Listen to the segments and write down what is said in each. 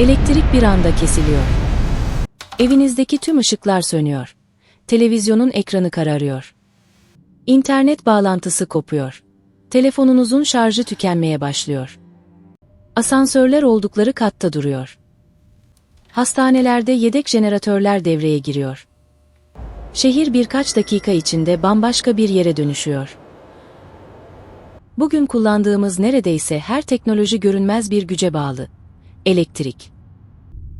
Elektrik bir anda kesiliyor. Evinizdeki tüm ışıklar sönüyor. Televizyonun ekranı kararıyor. İnternet bağlantısı kopuyor. Telefonunuzun şarjı tükenmeye başlıyor. Asansörler oldukları katta duruyor. Hastanelerde yedek jeneratörler devreye giriyor. Şehir birkaç dakika içinde bambaşka bir yere dönüşüyor. Bugün kullandığımız neredeyse her teknoloji görünmez bir güce bağlı. Elektrik.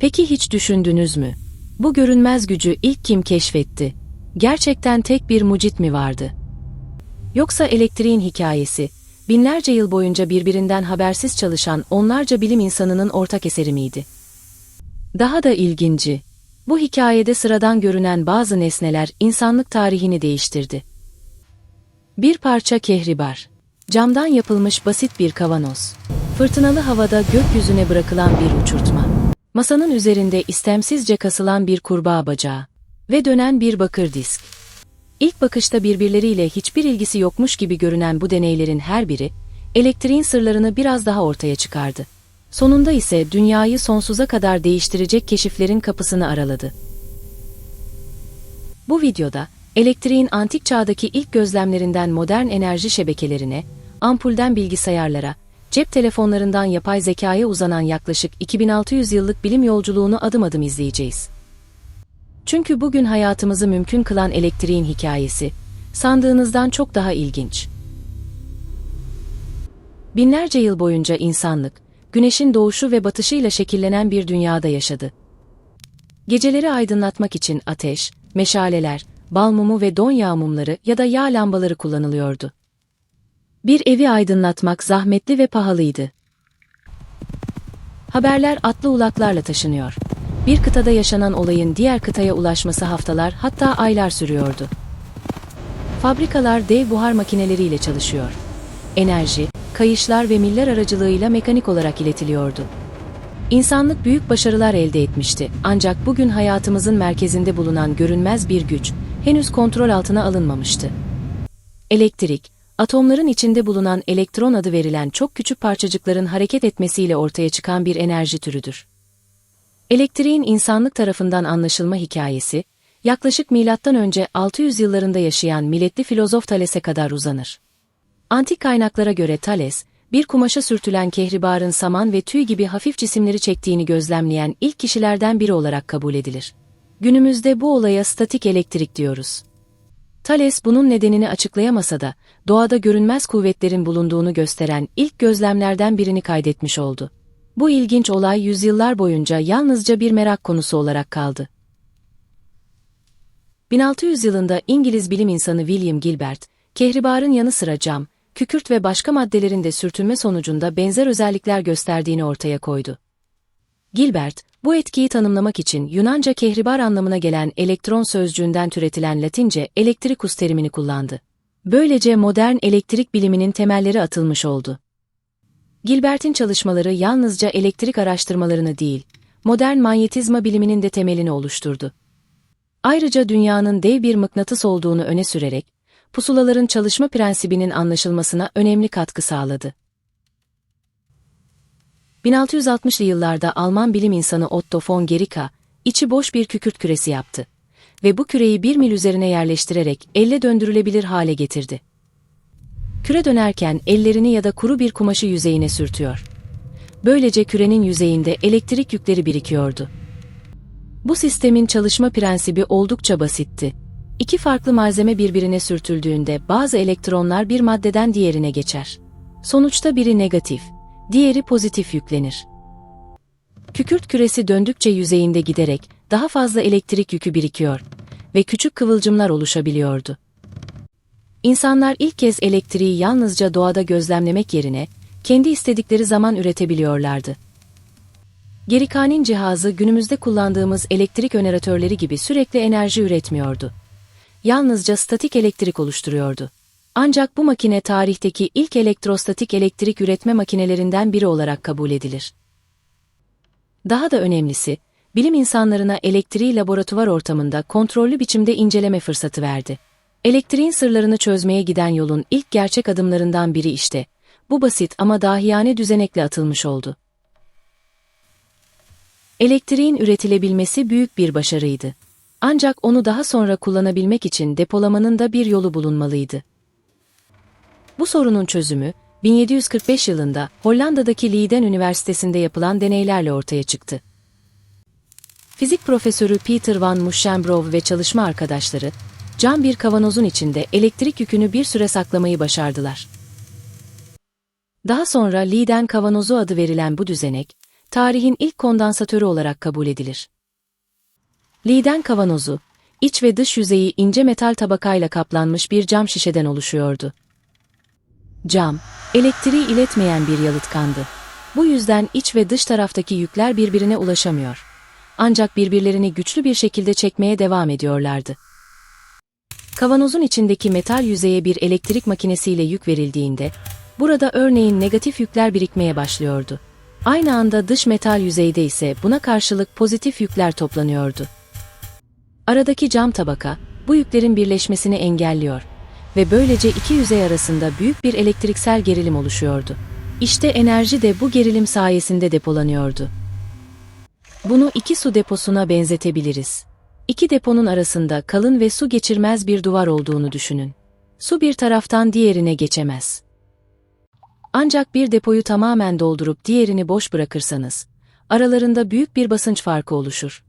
Peki hiç düşündünüz mü? Bu görünmez gücü ilk kim keşfetti? Gerçekten tek bir mucit mi vardı? Yoksa elektriğin hikayesi, binlerce yıl boyunca birbirinden habersiz çalışan onlarca bilim insanının ortak eseri miydi? Daha da ilginci, bu hikayede sıradan görünen bazı nesneler insanlık tarihini değiştirdi. Bir parça kehribar, camdan yapılmış basit bir kavanoz, fırtınalı havada gökyüzüne bırakılan bir uçurtma, masanın üzerinde istemsizce kasılan bir kurbağa bacağı ve dönen bir bakır disk. İlk bakışta birbirleriyle hiçbir ilgisi yokmuş gibi görünen bu deneylerin her biri, elektriğin sırlarını biraz daha ortaya çıkardı. Sonunda ise dünyayı sonsuza kadar değiştirecek keşiflerin kapısını araladı. Bu videoda, elektriğin antik çağdaki ilk gözlemlerinden modern enerji şebekelerine, ampulden bilgisayarlara, cep telefonlarından yapay zekaya uzanan yaklaşık 2600 yıllık bilim yolculuğunu adım adım izleyeceğiz. Çünkü bugün hayatımızı mümkün kılan elektriğin hikayesi, sandığınızdan çok daha ilginç. Binlerce yıl boyunca insanlık, güneşin doğuşu ve batışıyla şekillenen bir dünyada yaşadı. Geceleri aydınlatmak için ateş, meşaleler, bal mumu ve don yağı mumları ya da yağ lambaları kullanılıyordu. Bir evi aydınlatmak zahmetli ve pahalıydı. Haberler atlı ulaklarla taşınıyor. Bir kıtada yaşanan olayın diğer kıtaya ulaşması haftalar hatta aylar sürüyordu. Fabrikalar dev buhar makineleriyle çalışıyor. Enerji, kayışlar ve miller aracılığıyla mekanik olarak iletiliyordu. İnsanlık büyük başarılar elde etmişti, ancak bugün hayatımızın merkezinde bulunan görünmez bir güç, henüz kontrol altına alınmamıştı. Elektrik, atomların içinde bulunan elektron adı verilen çok küçük parçacıkların hareket etmesiyle ortaya çıkan bir enerji türüdür. Elektriğin insanlık tarafından anlaşılma hikayesi, yaklaşık M.Ö. 600 yıllarında yaşayan milletli filozof Thales'e kadar uzanır. Antik kaynaklara göre Thales, bir kumaşa sürtülen kehribarın saman ve tüy gibi hafif cisimleri çektiğini gözlemleyen ilk kişilerden biri olarak kabul edilir. Günümüzde bu olaya statik elektrik diyoruz. Thales bunun nedenini açıklayamasa da, doğada görünmez kuvvetlerin bulunduğunu gösteren ilk gözlemlerden birini kaydetmiş oldu. Bu ilginç olay yüzyıllar boyunca yalnızca bir merak konusu olarak kaldı. 1600 yılında İngiliz bilim insanı William Gilbert, kehribarın yanı sıra cam, kükürt ve başka maddelerin de sürtünme sonucunda benzer özellikler gösterdiğini ortaya koydu. Gilbert, bu etkiyi tanımlamak için Yunanca kehribar anlamına gelen elektron sözcüğünden türetilen Latince elektrikus terimini kullandı. Böylece modern elektrik biliminin temelleri atılmış oldu. Gilbert'in çalışmaları yalnızca elektrik araştırmalarını değil, modern manyetizma biliminin de temelini oluşturdu. Ayrıca dünyanın dev bir mıknatıs olduğunu öne sürerek, pusulaların çalışma prensibinin anlaşılmasına önemli katkı sağladı. 1660'lı yıllarda Alman bilim insanı Otto von Guericke, içi boş bir kükürt küresi yaptı ve bu küreyi 1 mil üzerine yerleştirerek elle döndürülebilir hale getirdi. Küre dönerken ellerini ya da kuru bir kumaşı yüzeyine sürtüyor. Böylece kürenin yüzeyinde elektrik yükleri birikiyordu. Bu sistemin çalışma prensibi oldukça basitti. İki farklı malzeme birbirine sürtüldüğünde bazı elektronlar bir maddeden diğerine geçer. Sonuçta biri negatif, diğeri pozitif yüklenir. Kükürt küresi döndükçe yüzeyinde giderek daha fazla elektrik yükü birikiyor ve küçük kıvılcımlar oluşabiliyordu. İnsanlar ilk kez elektriği yalnızca doğada gözlemlemek yerine kendi istedikleri zaman üretebiliyorlardı. Guericke'nin cihazı günümüzde kullandığımız elektrik jeneratörleri gibi sürekli enerji üretmiyordu. Yalnızca statik elektrik oluşturuyordu. Ancak bu makine tarihteki ilk elektrostatik elektrik üretme makinelerinden biri olarak kabul edilir. Daha da önemlisi, bilim insanlarına elektriği laboratuvar ortamında kontrollü biçimde inceleme fırsatı verdi. Elektriğin sırlarını çözmeye giden yolun ilk gerçek adımlarından biri işte, bu basit ama dahiyane düzenekle atılmış oldu. Elektriğin üretilebilmesi büyük bir başarıydı. Ancak onu daha sonra kullanabilmek için depolamanın da bir yolu bulunmalıydı. Bu sorunun çözümü, 1745 yılında Hollanda'daki Leiden Üniversitesi'nde yapılan deneylerle ortaya çıktı. Fizik profesörü Peter van Musschenbroek ve çalışma arkadaşları, cam bir kavanozun içinde elektrik yükünü bir süre saklamayı başardılar. Daha sonra Leiden kavanozu adı verilen bu düzenek, tarihin ilk kondansatörü olarak kabul edilir. Leiden kavanozu, iç ve dış yüzeyi ince metal tabakayla kaplanmış bir cam şişeden oluşuyordu. Cam, elektriği iletmeyen bir yalıtkandı. Bu yüzden iç ve dış taraftaki yükler birbirine ulaşamıyor. Ancak birbirlerini güçlü bir şekilde çekmeye devam ediyorlardı. Kavanozun içindeki metal yüzeye bir elektrik makinesiyle yük verildiğinde, burada örneğin negatif yükler birikmeye başlıyordu. Aynı anda dış metal yüzeyde ise buna karşılık pozitif yükler toplanıyordu. Aradaki cam tabaka, bu yüklerin birleşmesini engelliyor ve böylece iki yüzey arasında büyük bir elektriksel gerilim oluşuyordu. İşte enerji de bu gerilim sayesinde depolanıyordu. Bunu iki su deposuna benzetebiliriz. İki deponun arasında kalın ve su geçirmez bir duvar olduğunu düşünün. Su bir taraftan diğerine geçemez. Ancak bir depoyu tamamen doldurup diğerini boş bırakırsanız, aralarında büyük bir basınç farkı oluşur.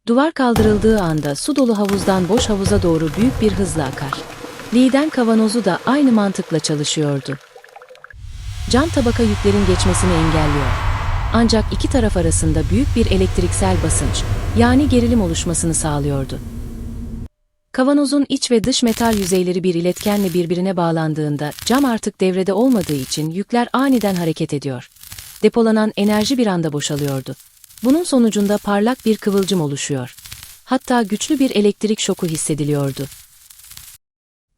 Duvar kaldırıldığı anda su dolu havuzdan boş havuza doğru büyük bir hızla akar. Leiden kavanozu da aynı mantıkla çalışıyordu. Cam tabaka yüklerin geçmesini engelliyor. Ancak iki taraf arasında büyük bir elektriksel basınç, yani gerilim oluşmasını sağlıyordu. Kavanozun iç ve dış metal yüzeyleri bir iletkenle birbirine bağlandığında cam artık devrede olmadığı için yükler aniden hareket ediyor. Depolanan enerji bir anda boşalıyordu. Bunun sonucunda parlak bir kıvılcım oluşuyor. Hatta güçlü bir elektrik şoku hissediliyordu.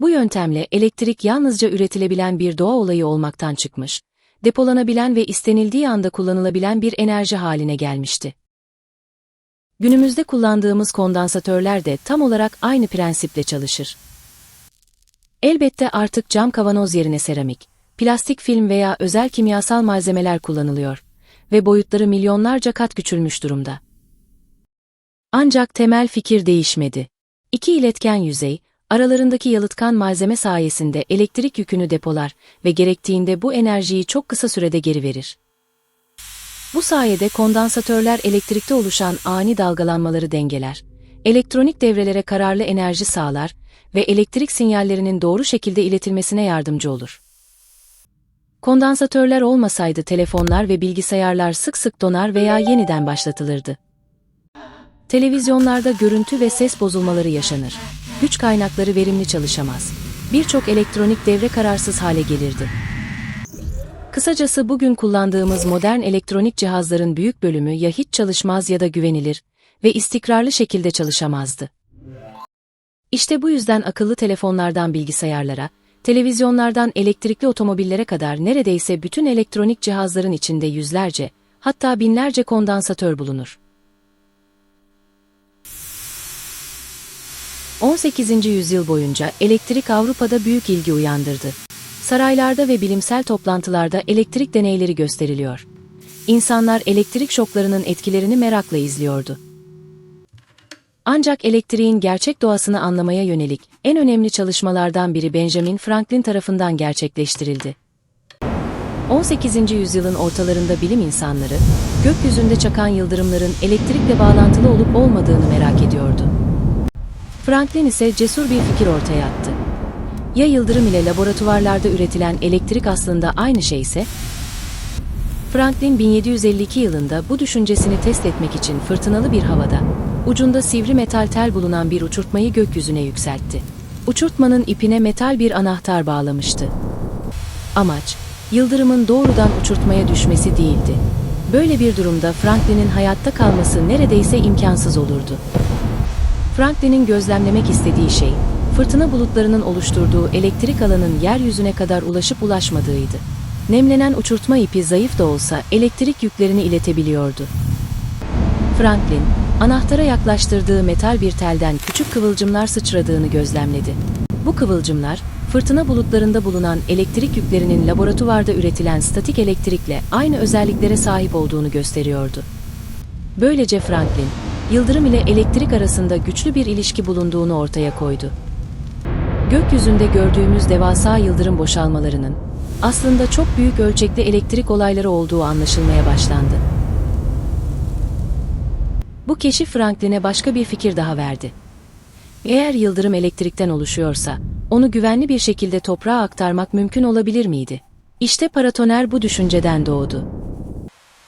Bu yöntemle elektrik yalnızca üretilebilen bir doğa olayı olmaktan çıkmış, depolanabilen ve istenildiği anda kullanılabilen bir enerji haline gelmişti. Günümüzde kullandığımız kondansatörler de tam olarak aynı prensiple çalışır. Elbette artık cam kavanoz yerine seramik, plastik film veya özel kimyasal malzemeler kullanılıyor ve boyutları milyonlarca kat küçülmüş durumda. Ancak temel fikir değişmedi. İki iletken yüzey, aralarındaki yalıtkan malzeme sayesinde elektrik yükünü depolar ve gerektiğinde bu enerjiyi çok kısa sürede geri verir. Bu sayede kondansatörler elektrikte oluşan ani dalgalanmaları dengeler, elektronik devrelere kararlı enerji sağlar ve elektrik sinyallerinin doğru şekilde iletilmesine yardımcı olur. Kondansatörler olmasaydı telefonlar ve bilgisayarlar sık sık donar veya yeniden başlatılırdı. Televizyonlarda görüntü ve ses bozulmaları yaşanır. Güç kaynakları verimli çalışamaz. Birçok elektronik devre kararsız hale gelirdi. Kısacası bugün kullandığımız modern elektronik cihazların büyük bölümü ya hiç çalışmaz ya da güvenilir ve istikrarlı şekilde çalışamazdı. İşte bu yüzden akıllı telefonlardan bilgisayarlara, televizyonlardan elektrikli otomobillere kadar neredeyse bütün elektronik cihazların içinde yüzlerce, hatta binlerce kondansatör bulunur. 18. yüzyıl boyunca elektrik Avrupa'da büyük ilgi uyandırdı. Saraylarda ve bilimsel toplantılarda elektrik deneyleri gösteriliyor. İnsanlar elektrik şoklarının etkilerini merakla izliyordu. Ancak elektriğin gerçek doğasını anlamaya yönelik en önemli çalışmalardan biri Benjamin Franklin tarafından gerçekleştirildi. 18. yüzyılın ortalarında bilim insanları, gökyüzünde çakan yıldırımların elektrikle bağlantılı olup olmadığını merak ediyordu. Franklin ise cesur bir fikir ortaya attı. Ya yıldırım ile laboratuvarlarda üretilen elektrik aslında aynı şeyse? Franklin 1752 yılında bu düşüncesini test etmek için fırtınalı bir havada, ucunda sivri metal tel bulunan bir uçurtmayı gökyüzüne yükseltti. Uçurtmanın ipine metal bir anahtar bağlamıştı. Amaç, yıldırımın doğrudan uçurtmaya düşmesi değildi. Böyle bir durumda Franklin'in hayatta kalması neredeyse imkansız olurdu. Franklin'in gözlemlemek istediği şey, fırtına bulutlarının oluşturduğu elektrik alanın yeryüzüne kadar ulaşıp ulaşmadığıydı. Nemlenen uçurtma ipi zayıf da olsa elektrik yüklerini iletebiliyordu. Franklin, anahtara yaklaştırdığı metal bir telden küçük kıvılcımlar sıçradığını gözlemledi. Bu kıvılcımlar, fırtına bulutlarında bulunan elektrik yüklerinin laboratuvarda üretilen statik elektrikle aynı özelliklere sahip olduğunu gösteriyordu. Böylece Franklin, yıldırım ile elektrik arasında güçlü bir ilişki bulunduğunu ortaya koydu. Gökyüzünde gördüğümüz devasa yıldırım boşalmalarının aslında çok büyük ölçekli elektrik olayları olduğu anlaşılmaya başlandı. Bu keşif Franklin'e başka bir fikir daha verdi. Eğer yıldırım elektrikten oluşuyorsa, onu güvenli bir şekilde toprağa aktarmak mümkün olabilir miydi? İşte paratoner bu düşünceden doğdu.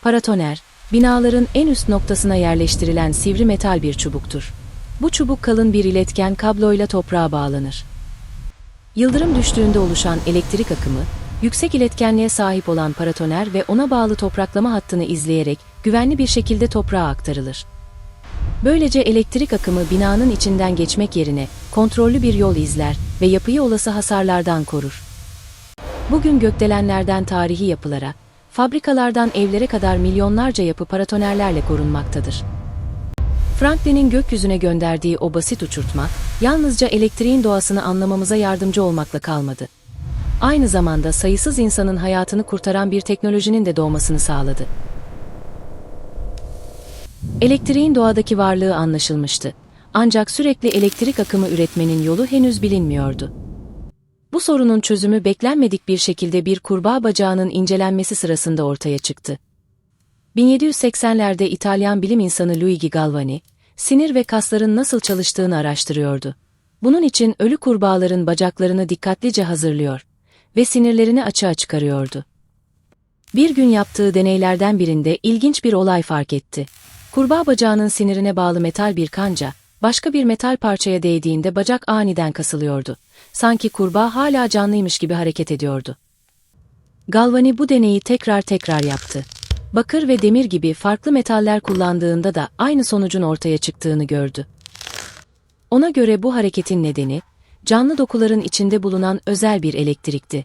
Paratoner, binaların en üst noktasına yerleştirilen sivri metal bir çubuktur. Bu çubuk kalın bir iletken kabloyla toprağa bağlanır. Yıldırım düştüğünde oluşan elektrik akımı, yüksek iletkenliğe sahip olan paratoner ve ona bağlı topraklama hattını izleyerek güvenli bir şekilde toprağa aktarılır. Böylece elektrik akımı binanın içinden geçmek yerine kontrollü bir yol izler ve yapıyı olası hasarlardan korur. Bugün gökdelenlerden tarihi yapılara, fabrikalardan evlere kadar milyonlarca yapı paratonerlerle korunmaktadır. Franklin'in gökyüzüne gönderdiği o basit uçurtma, yalnızca elektriğin doğasını anlamamıza yardımcı olmakla kalmadı. Aynı zamanda sayısız insanın hayatını kurtaran bir teknolojinin de doğmasını sağladı. Elektriğin doğadaki varlığı anlaşılmıştı. Ancak sürekli elektrik akımı üretmenin yolu henüz bilinmiyordu. Bu sorunun çözümü beklenmedik bir şekilde bir kurbağa bacağının incelenmesi sırasında ortaya çıktı. 1780'lerde İtalyan bilim insanı Luigi Galvani, sinir ve kasların nasıl çalıştığını araştırıyordu. Bunun için ölü kurbağaların bacaklarını dikkatlice hazırlıyor ve sinirlerini açığa çıkarıyordu. Bir gün yaptığı deneylerden birinde ilginç bir olay fark etti. Kurbağa bacağının sinirine bağlı metal bir kanca, başka bir metal parçaya değdiğinde bacak aniden kasılıyordu. Sanki kurbağa hala canlıymış gibi hareket ediyordu. Galvani bu deneyi tekrar yaptı. Bakır ve demir gibi farklı metaller kullandığında da aynı sonucun ortaya çıktığını gördü. Ona göre bu hareketin nedeni, canlı dokuların içinde bulunan özel bir elektrikti.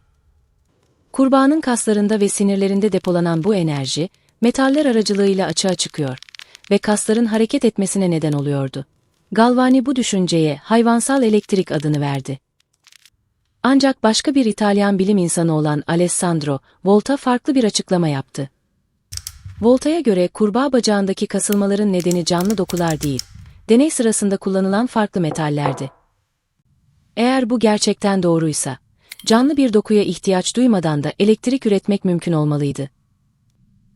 Kurbağanın kaslarında ve sinirlerinde depolanan bu enerji, metaller aracılığıyla açığa çıkıyor ve kasların hareket etmesine neden oluyordu. Galvani bu düşünceye hayvansal elektrik adını verdi. Ancak başka bir İtalyan bilim insanı olan Alessandro Volta farklı bir açıklama yaptı. Volta'ya göre kurbağa bacağındaki kasılmaların nedeni canlı dokular değil, deney sırasında kullanılan farklı metallerdi. Eğer bu gerçekten doğruysa, canlı bir dokuya ihtiyaç duymadan da elektrik üretmek mümkün olmalıydı.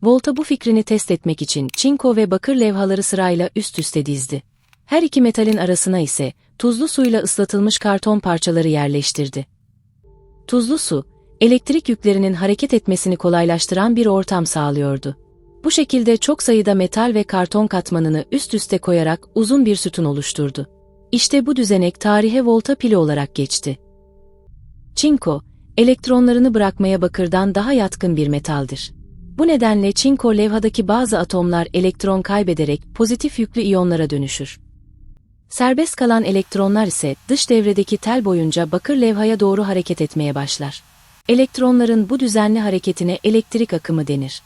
Volta bu fikrini test etmek için çinko ve bakır levhaları sırayla üst üste dizdi. Her iki metalin arasına ise tuzlu suyla ıslatılmış karton parçaları yerleştirdi. Tuzlu su, elektrik yüklerinin hareket etmesini kolaylaştıran bir ortam sağlıyordu. Bu şekilde çok sayıda metal ve karton katmanını üst üste koyarak uzun bir sütun oluşturdu. İşte bu düzenek tarihe volta pili olarak geçti. Çinko, elektronlarını bırakmaya bakırdan daha yatkın bir metaldir. Bu nedenle çinko levhadaki bazı atomlar elektron kaybederek pozitif yüklü iyonlara dönüşür. Serbest kalan elektronlar ise dış devredeki tel boyunca bakır levhaya doğru hareket etmeye başlar. Elektronların bu düzenli hareketine elektrik akımı denir.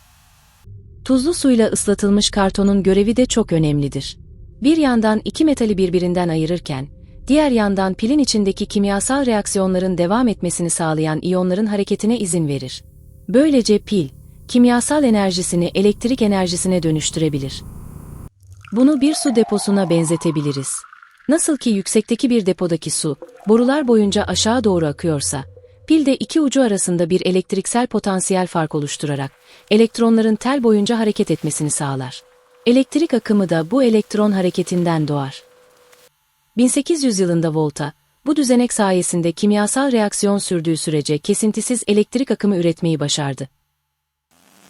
Tuzlu suyla ıslatılmış kartonun görevi de çok önemlidir. Bir yandan iki metali birbirinden ayırırken, diğer yandan pilin içindeki kimyasal reaksiyonların devam etmesini sağlayan iyonların hareketine izin verir. Böylece pil, kimyasal enerjisini elektrik enerjisine dönüştürebilir. Bunu bir su deposuna benzetebiliriz. Nasıl ki yüksekteki bir depodaki su, borular boyunca aşağı doğru akıyorsa, pil de iki ucu arasında bir elektriksel potansiyel fark oluşturarak, elektronların tel boyunca hareket etmesini sağlar. Elektrik akımı da bu elektron hareketinden doğar. 1800 yılında Volta, bu düzenek sayesinde kimyasal reaksiyon sürdüğü sürece kesintisiz elektrik akımı üretmeyi başardı.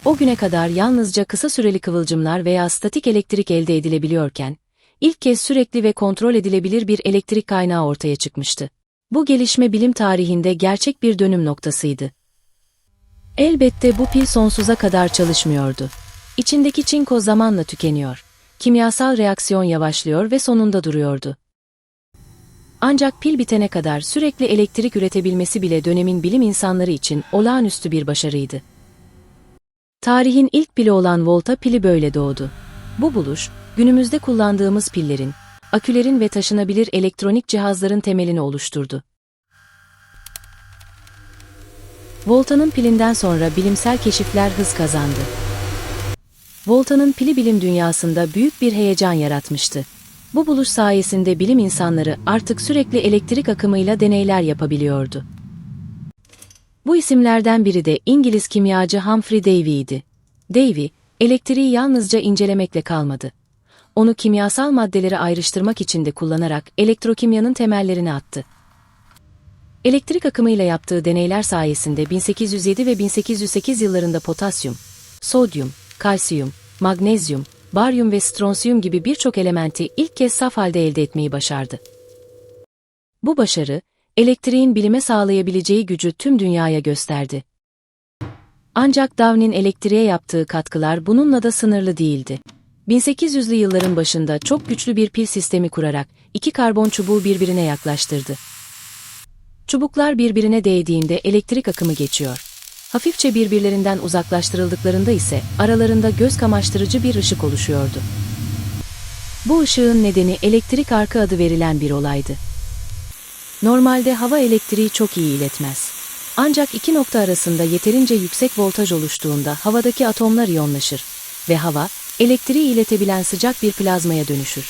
O güne kadar yalnızca kısa süreli kıvılcımlar veya statik elektrik elde edilebiliyorken, ilk kez sürekli ve kontrol edilebilir bir elektrik kaynağı ortaya çıkmıştı. Bu gelişme bilim tarihinde gerçek bir dönüm noktasıydı. Elbette bu pil sonsuza kadar çalışmıyordu. İçindeki çinko zamanla tükeniyor, kimyasal reaksiyon yavaşlıyor ve sonunda duruyordu. Ancak pil bitene kadar sürekli elektrik üretebilmesi bile dönemin bilim insanları için olağanüstü bir başarıydı. Tarihin ilk pili olan Volta pili böyle doğdu. Bu buluş, günümüzde kullandığımız pillerin, akülerin ve taşınabilir elektronik cihazların temelini oluşturdu. Volta'nın pilinden sonra bilimsel keşifler hız kazandı. Volta'nın pili bilim dünyasında büyük bir heyecan yaratmıştı. Bu buluş sayesinde bilim insanları artık sürekli elektrik akımıyla deneyler yapabiliyordu. Bu isimlerden biri de İngiliz kimyacı Humphrey Davy'ydi. Davy, elektriği yalnızca incelemekle kalmadı. Onu kimyasal maddeleri ayrıştırmak için de kullanarak elektrokimyanın temellerini attı. Elektrik akımıyla yaptığı deneyler sayesinde 1807 ve 1808 yıllarında potasyum, sodyum, kalsiyum, magnezyum, baryum ve stronsiyum gibi birçok elementi ilk kez saf halde elde etmeyi başardı. Bu başarı, elektriğin bilime sağlayabileceği gücü tüm dünyaya gösterdi. Ancak Dow'nin elektriğe yaptığı katkılar bununla da sınırlı değildi. 1800'lü yılların başında çok güçlü bir pil sistemi kurarak iki karbon çubuğu birbirine yaklaştırdı. Çubuklar birbirine değdiğinde elektrik akımı geçiyor. Hafifçe birbirlerinden uzaklaştırıldıklarında ise aralarında göz kamaştırıcı bir ışık oluşuyordu. Bu ışığın nedeni elektrik arkı adı verilen bir olaydı. Normalde hava elektriği çok iyi iletmez. Ancak iki nokta arasında yeterince yüksek voltaj oluştuğunda havadaki atomlar iyonlaşır ve hava, elektriği iletebilen sıcak bir plazmaya dönüşür.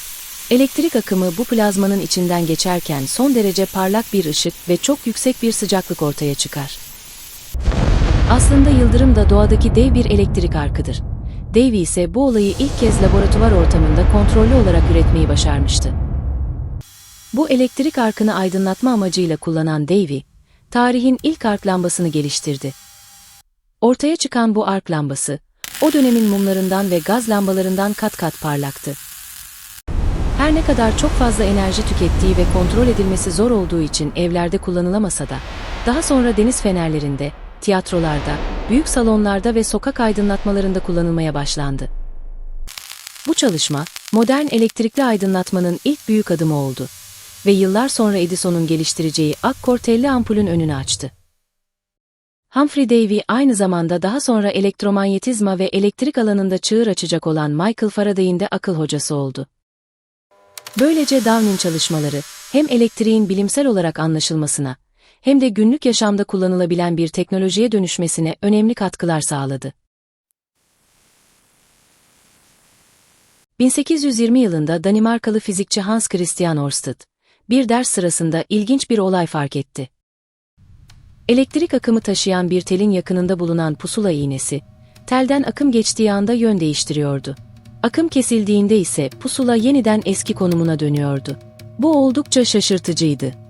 Elektrik akımı bu plazmanın içinden geçerken son derece parlak bir ışık ve çok yüksek bir sıcaklık ortaya çıkar. Aslında yıldırım da doğadaki dev bir elektrik arkıdır. Davy ise bu olayı ilk kez laboratuvar ortamında kontrollü olarak üretmeyi başarmıştı. Bu elektrik arkını aydınlatma amacıyla kullanan Davy, tarihin ilk ark lambasını geliştirdi. Ortaya çıkan bu ark lambası, o dönemin mumlarından ve gaz lambalarından kat kat parlaktı. Her ne kadar çok fazla enerji tükettiği ve kontrol edilmesi zor olduğu için evlerde kullanılamasa da, daha sonra deniz fenerlerinde, tiyatrolarda, büyük salonlarda ve sokak aydınlatmalarında kullanılmaya başlandı. Bu çalışma, modern elektrikli aydınlatmanın ilk büyük adımı oldu ve yıllar sonra Edison'un geliştireceği akkor telli ampulün önünü açtı. Humphrey Davy aynı zamanda daha sonra elektromanyetizma ve elektrik alanında çığır açacak olan Michael Faraday'in de akıl hocası oldu. Böylece Dow'nin çalışmaları hem elektriğin bilimsel olarak anlaşılmasına hem de günlük yaşamda kullanılabilen bir teknolojiye dönüşmesine önemli katkılar sağladı. 1820 yılında Danimarkalı fizikçi Hans Christian Ørsted, bir ders sırasında ilginç bir olay fark etti. Elektrik akımı taşıyan bir telin yakınında bulunan pusula iğnesi, telden akım geçtiği anda yön değiştiriyordu. Akım kesildiğinde ise pusula yeniden eski konumuna dönüyordu. Bu oldukça şaşırtıcıydı.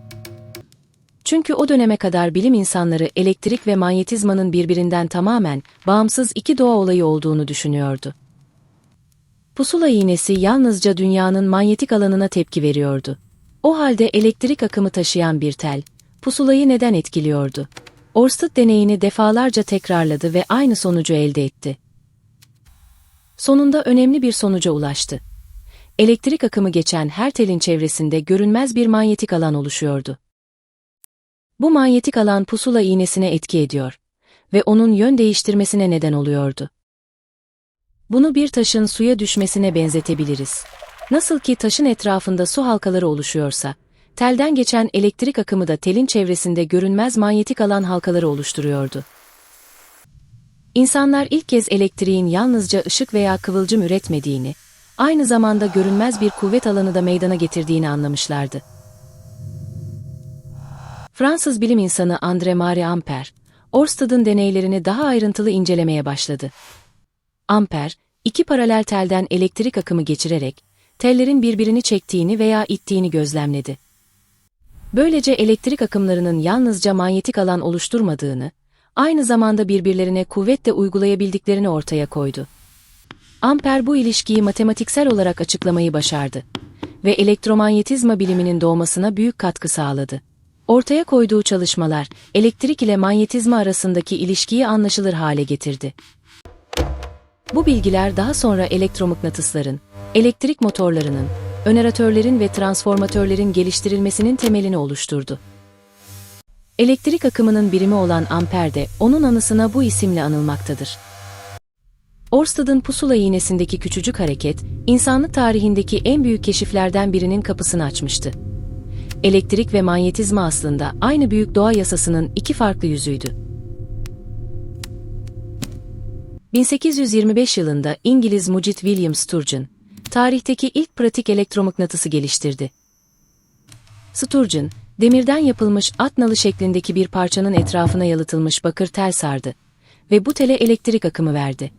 Çünkü o döneme kadar bilim insanları elektrik ve manyetizmanın birbirinden tamamen bağımsız iki doğa olayı olduğunu düşünüyordu. Pusula iğnesi yalnızca dünyanın manyetik alanına tepki veriyordu. O halde elektrik akımı taşıyan bir tel, pusulayı neden etkiliyordu? Ørsted deneyini defalarca tekrarladı ve aynı sonucu elde etti. Sonunda önemli bir sonuca ulaştı. Elektrik akımı geçen her telin çevresinde görünmez bir manyetik alan oluşuyordu. Bu manyetik alan pusula iğnesine etki ediyor ve onun yön değiştirmesine neden oluyordu. Bunu bir taşın suya düşmesine benzetebiliriz. Nasıl ki taşın etrafında su halkaları oluşuyorsa, telden geçen elektrik akımı da telin çevresinde görünmez manyetik alan halkaları oluşturuyordu. İnsanlar ilk kez elektriğin yalnızca ışık veya kıvılcım üretmediğini, aynı zamanda görünmez bir kuvvet alanı da meydana getirdiğini anlamışlardı. Fransız bilim insanı André-Marie Ampère, Ørsted'in deneylerini daha ayrıntılı incelemeye başladı. Ampère, iki paralel telden elektrik akımı geçirerek, tellerin birbirini çektiğini veya ittiğini gözlemledi. Böylece elektrik akımlarının yalnızca manyetik alan oluşturmadığını, aynı zamanda birbirlerine kuvvet de uygulayabildiklerini ortaya koydu. Ampère bu ilişkiyi matematiksel olarak açıklamayı başardı ve elektromanyetizma biliminin doğmasına büyük katkı sağladı. Ortaya koyduğu çalışmalar, elektrik ile manyetizma arasındaki ilişkiyi anlaşılır hale getirdi. Bu bilgiler daha sonra elektromıknatısların, elektrik motorlarının, öneratörlerin ve transformatörlerin geliştirilmesinin temelini oluşturdu. Elektrik akımının birimi olan amper de onun anısına bu isimle anılmaktadır. Ørsted'in pusula iğnesindeki küçücük hareket, insanlık tarihindeki en büyük keşiflerden birinin kapısını açmıştı. Elektrik ve manyetizma aslında aynı büyük doğa yasasının iki farklı yüzüydü. 1825 yılında İngiliz mucit William Sturgeon, tarihteki ilk pratik elektromıknatısı geliştirdi. Sturgeon, demirden yapılmış at nalı şeklindeki bir parçanın etrafına yalıtılmış bakır tel sardı ve bu tele elektrik akımı verdi.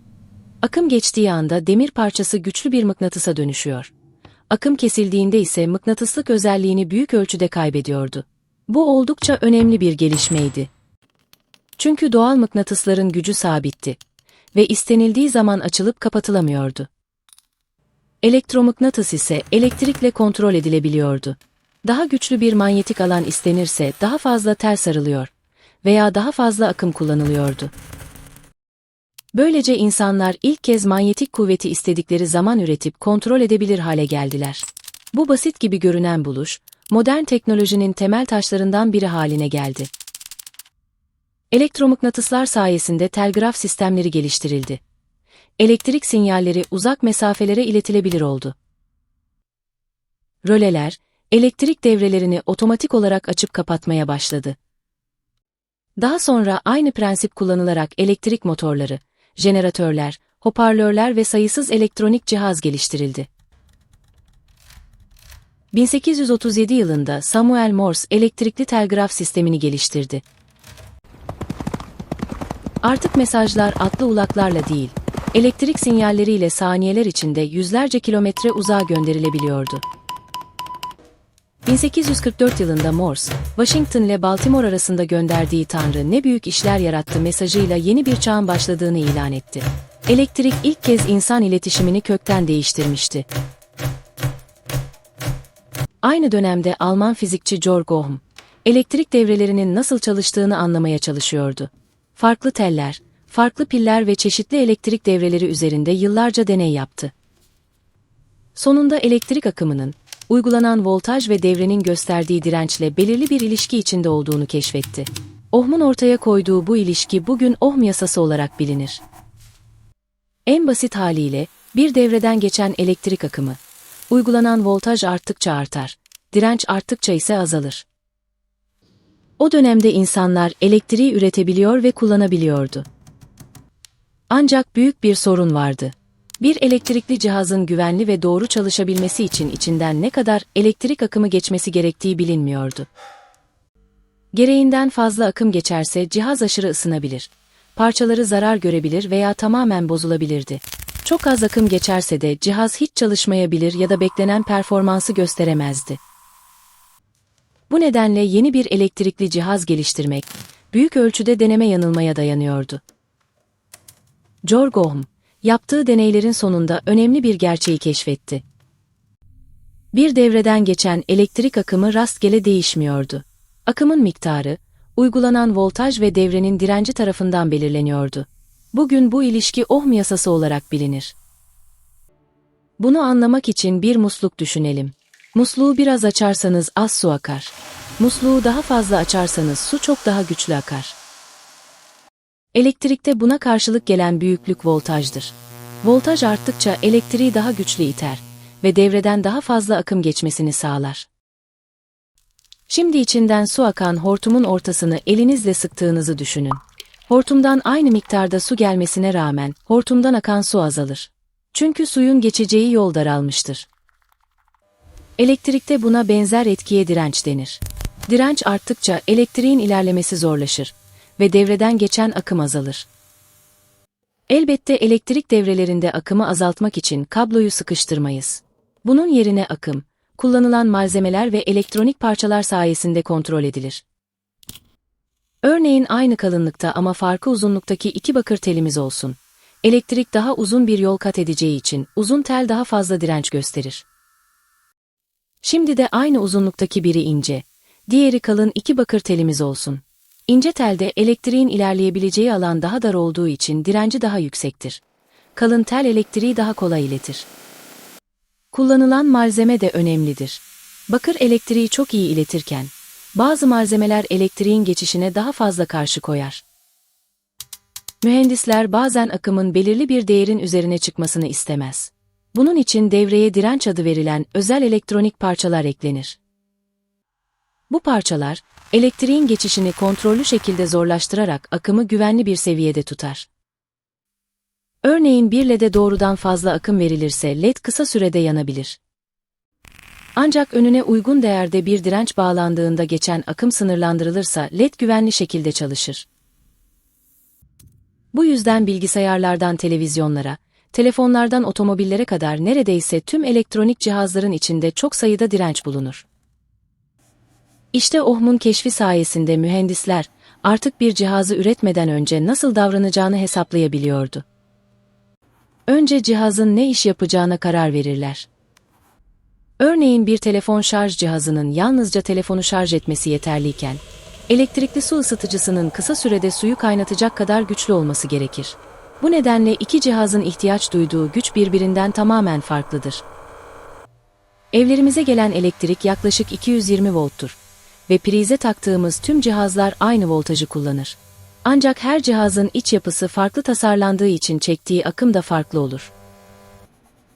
Akım geçtiği anda demir parçası güçlü bir mıknatısa dönüşüyor. Akım kesildiğinde ise mıknatıslık özelliğini büyük ölçüde kaybediyordu. Bu oldukça önemli bir gelişmeydi. Çünkü doğal mıknatısların gücü sabitti ve istenildiği zaman açılıp kapatılamıyordu. Elektromıknatıs ise elektrikle kontrol edilebiliyordu. Daha güçlü bir manyetik alan istenirse daha fazla tel sarılıyor veya daha fazla akım kullanılıyordu. Böylece insanlar ilk kez manyetik kuvveti istedikleri zaman üretip kontrol edebilir hale geldiler. Bu basit gibi görünen buluş, modern teknolojinin temel taşlarından biri haline geldi. Elektromıknatıslar sayesinde telgraf sistemleri geliştirildi. Elektrik sinyalleri uzak mesafelere iletilebilir oldu. Röleler, elektrik devrelerini otomatik olarak açıp kapatmaya başladı. Daha sonra aynı prensip kullanılarak elektrik motorları, jeneratörler, hoparlörler ve sayısız elektronik cihaz geliştirildi. 1837 yılında Samuel Morse elektrikli telgraf sistemini geliştirdi. Artık mesajlar atlı ulaklarla değil, elektrik sinyalleriyle saniyeler içinde yüzlerce kilometre uzağa gönderilebiliyordu. 1844 yılında Morse, Washington ile Baltimore arasında gönderdiği "Tanrı ne büyük işler yarattı" mesajıyla yeni bir çağın başladığını ilan etti. Elektrik ilk kez insan iletişimini kökten değiştirmişti. Aynı dönemde Alman fizikçi Georg Ohm, elektrik devrelerinin nasıl çalıştığını anlamaya çalışıyordu. Farklı teller, farklı piller ve çeşitli elektrik devreleri üzerinde yıllarca deney yaptı. Sonunda elektrik akımının, uygulanan voltaj ve devrenin gösterdiği dirençle belirli bir ilişki içinde olduğunu keşfetti. Ohm'un ortaya koyduğu bu ilişki bugün Ohm yasası olarak bilinir. En basit haliyle, bir devreden geçen elektrik akımı, uygulanan voltaj arttıkça artar, direnç arttıkça ise azalır. O dönemde insanlar elektriği üretebiliyor ve kullanabiliyordu. Ancak büyük bir sorun vardı. Bir elektrikli cihazın güvenli ve doğru çalışabilmesi için içinden ne kadar elektrik akımı geçmesi gerektiği bilinmiyordu. Gereğinden fazla akım geçerse cihaz aşırı ısınabilir, parçaları zarar görebilir veya tamamen bozulabilirdi. Çok az akım geçerse de cihaz hiç çalışmayabilir ya da beklenen performansı gösteremezdi. Bu nedenle yeni bir elektrikli cihaz geliştirmek, büyük ölçüde deneme yanılmaya dayanıyordu. Georg Ohm, yaptığı deneylerin sonunda önemli bir gerçeği keşfetti. Bir devreden geçen elektrik akımı rastgele değişmiyordu. Akımın miktarı, uygulanan voltaj ve devrenin direnci tarafından belirleniyordu. Bugün bu ilişki Ohm yasası olarak bilinir. Bunu anlamak için bir musluk düşünelim. Musluğu biraz açarsanız az su akar. Musluğu daha fazla açarsanız su çok daha güçlü akar. Elektrikte buna karşılık gelen büyüklük voltajdır. Voltaj arttıkça elektriği daha güçlü iter ve devreden daha fazla akım geçmesini sağlar. Şimdi içinden su akan hortumun ortasını elinizle sıktığınızı düşünün. Hortumdan aynı miktarda su gelmesine rağmen hortumdan akan su azalır. Çünkü suyun geçeceği yol daralmıştır. Elektrikte buna benzer etkiye direnç denir. Direnç arttıkça elektriğin ilerlemesi zorlaşır ve devreden geçen akım azalır. Elbette elektrik devrelerinde akımı azaltmak için kabloyu sıkıştırmayız. Bunun yerine akım, kullanılan malzemeler ve elektronik parçalar sayesinde kontrol edilir. Örneğin aynı kalınlıkta ama farklı uzunluktaki iki bakır telimiz olsun. Elektrik daha uzun bir yol kat edeceği için uzun tel daha fazla direnç gösterir. Şimdi de aynı uzunluktaki biri ince, diğeri kalın iki bakır telimiz olsun. İnce telde elektriğin ilerleyebileceği alan daha dar olduğu için direnci daha yüksektir. Kalın tel elektriği daha kolay iletir. Kullanılan malzeme de önemlidir. Bakır elektriği çok iyi iletirken, bazı malzemeler elektriğin geçişine daha fazla karşı koyar. Mühendisler bazen akımın belirli bir değerin üzerine çıkmasını istemez. Bunun için devreye direnç adı verilen özel elektronik parçalar eklenir. Bu parçalar, elektriğin geçişini kontrollü şekilde zorlaştırarak akımı güvenli bir seviyede tutar. Örneğin bir LED'e doğrudan fazla akım verilirse LED kısa sürede yanabilir. Ancak önüne uygun değerde bir direnç bağlandığında geçen akım sınırlandırılırsa LED güvenli şekilde çalışır. Bu yüzden bilgisayarlardan televizyonlara, telefonlardan otomobillere kadar neredeyse tüm elektronik cihazların içinde çok sayıda direnç bulunur. İşte Ohm'un keşfi sayesinde mühendisler artık bir cihazı üretmeden önce nasıl davranacağını hesaplayabiliyordu. Önce cihazın ne iş yapacağına karar verirler. Örneğin bir telefon şarj cihazının yalnızca telefonu şarj etmesi yeterliyken, elektrikli su ısıtıcısının kısa sürede suyu kaynatacak kadar güçlü olması gerekir. Bu nedenle iki cihazın ihtiyaç duyduğu güç birbirinden tamamen farklıdır. Evlerimize gelen elektrik yaklaşık 220 volttur ve prize taktığımız tüm cihazlar aynı voltajı kullanır. Ancak her cihazın iç yapısı farklı tasarlandığı için çektiği akım da farklı olur.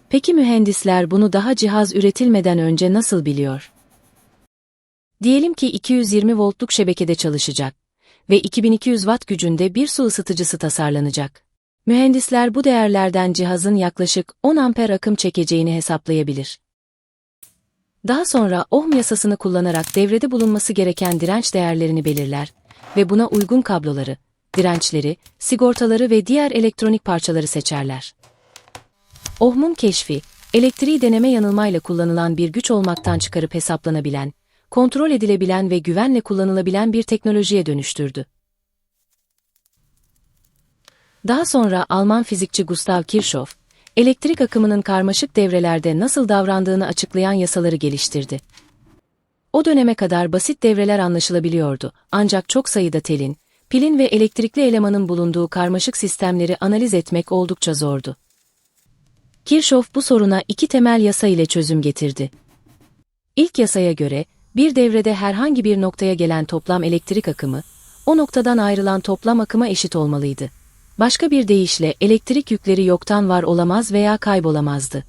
Peki mühendisler bunu daha cihaz üretilmeden önce nasıl biliyor? Diyelim ki 220 voltluk şebekede çalışacak ve 2200 watt gücünde bir su ısıtıcısı tasarlanacak. Mühendisler bu değerlerden cihazın yaklaşık 10 amper akım çekeceğini hesaplayabilir. Daha sonra Ohm yasasını kullanarak devrede bulunması gereken direnç değerlerini belirler ve buna uygun kabloları, dirençleri, sigortaları ve diğer elektronik parçaları seçerler. Ohm'un keşfi, elektriği deneme yanılmayla kullanılan bir güç olmaktan çıkarıp hesaplanabilen, kontrol edilebilen ve güvenle kullanılabilen bir teknolojiye dönüştürdü. Daha sonra Alman fizikçi Gustav Kirchhoff, elektrik akımının karmaşık devrelerde nasıl davrandığını açıklayan yasaları geliştirdi. O döneme kadar basit devreler anlaşılabiliyordu, ancak çok sayıda telin, pilin ve elektrikli elemanın bulunduğu karmaşık sistemleri analiz etmek oldukça zordu. Kirchhoff bu soruna iki temel yasa ile çözüm getirdi. İlk yasaya göre, bir devrede herhangi bir noktaya gelen toplam elektrik akımı, o noktadan ayrılan toplam akıma eşit olmalıydı. Başka bir deyişle elektrik yükleri yoktan var olamaz veya kaybolamazdı.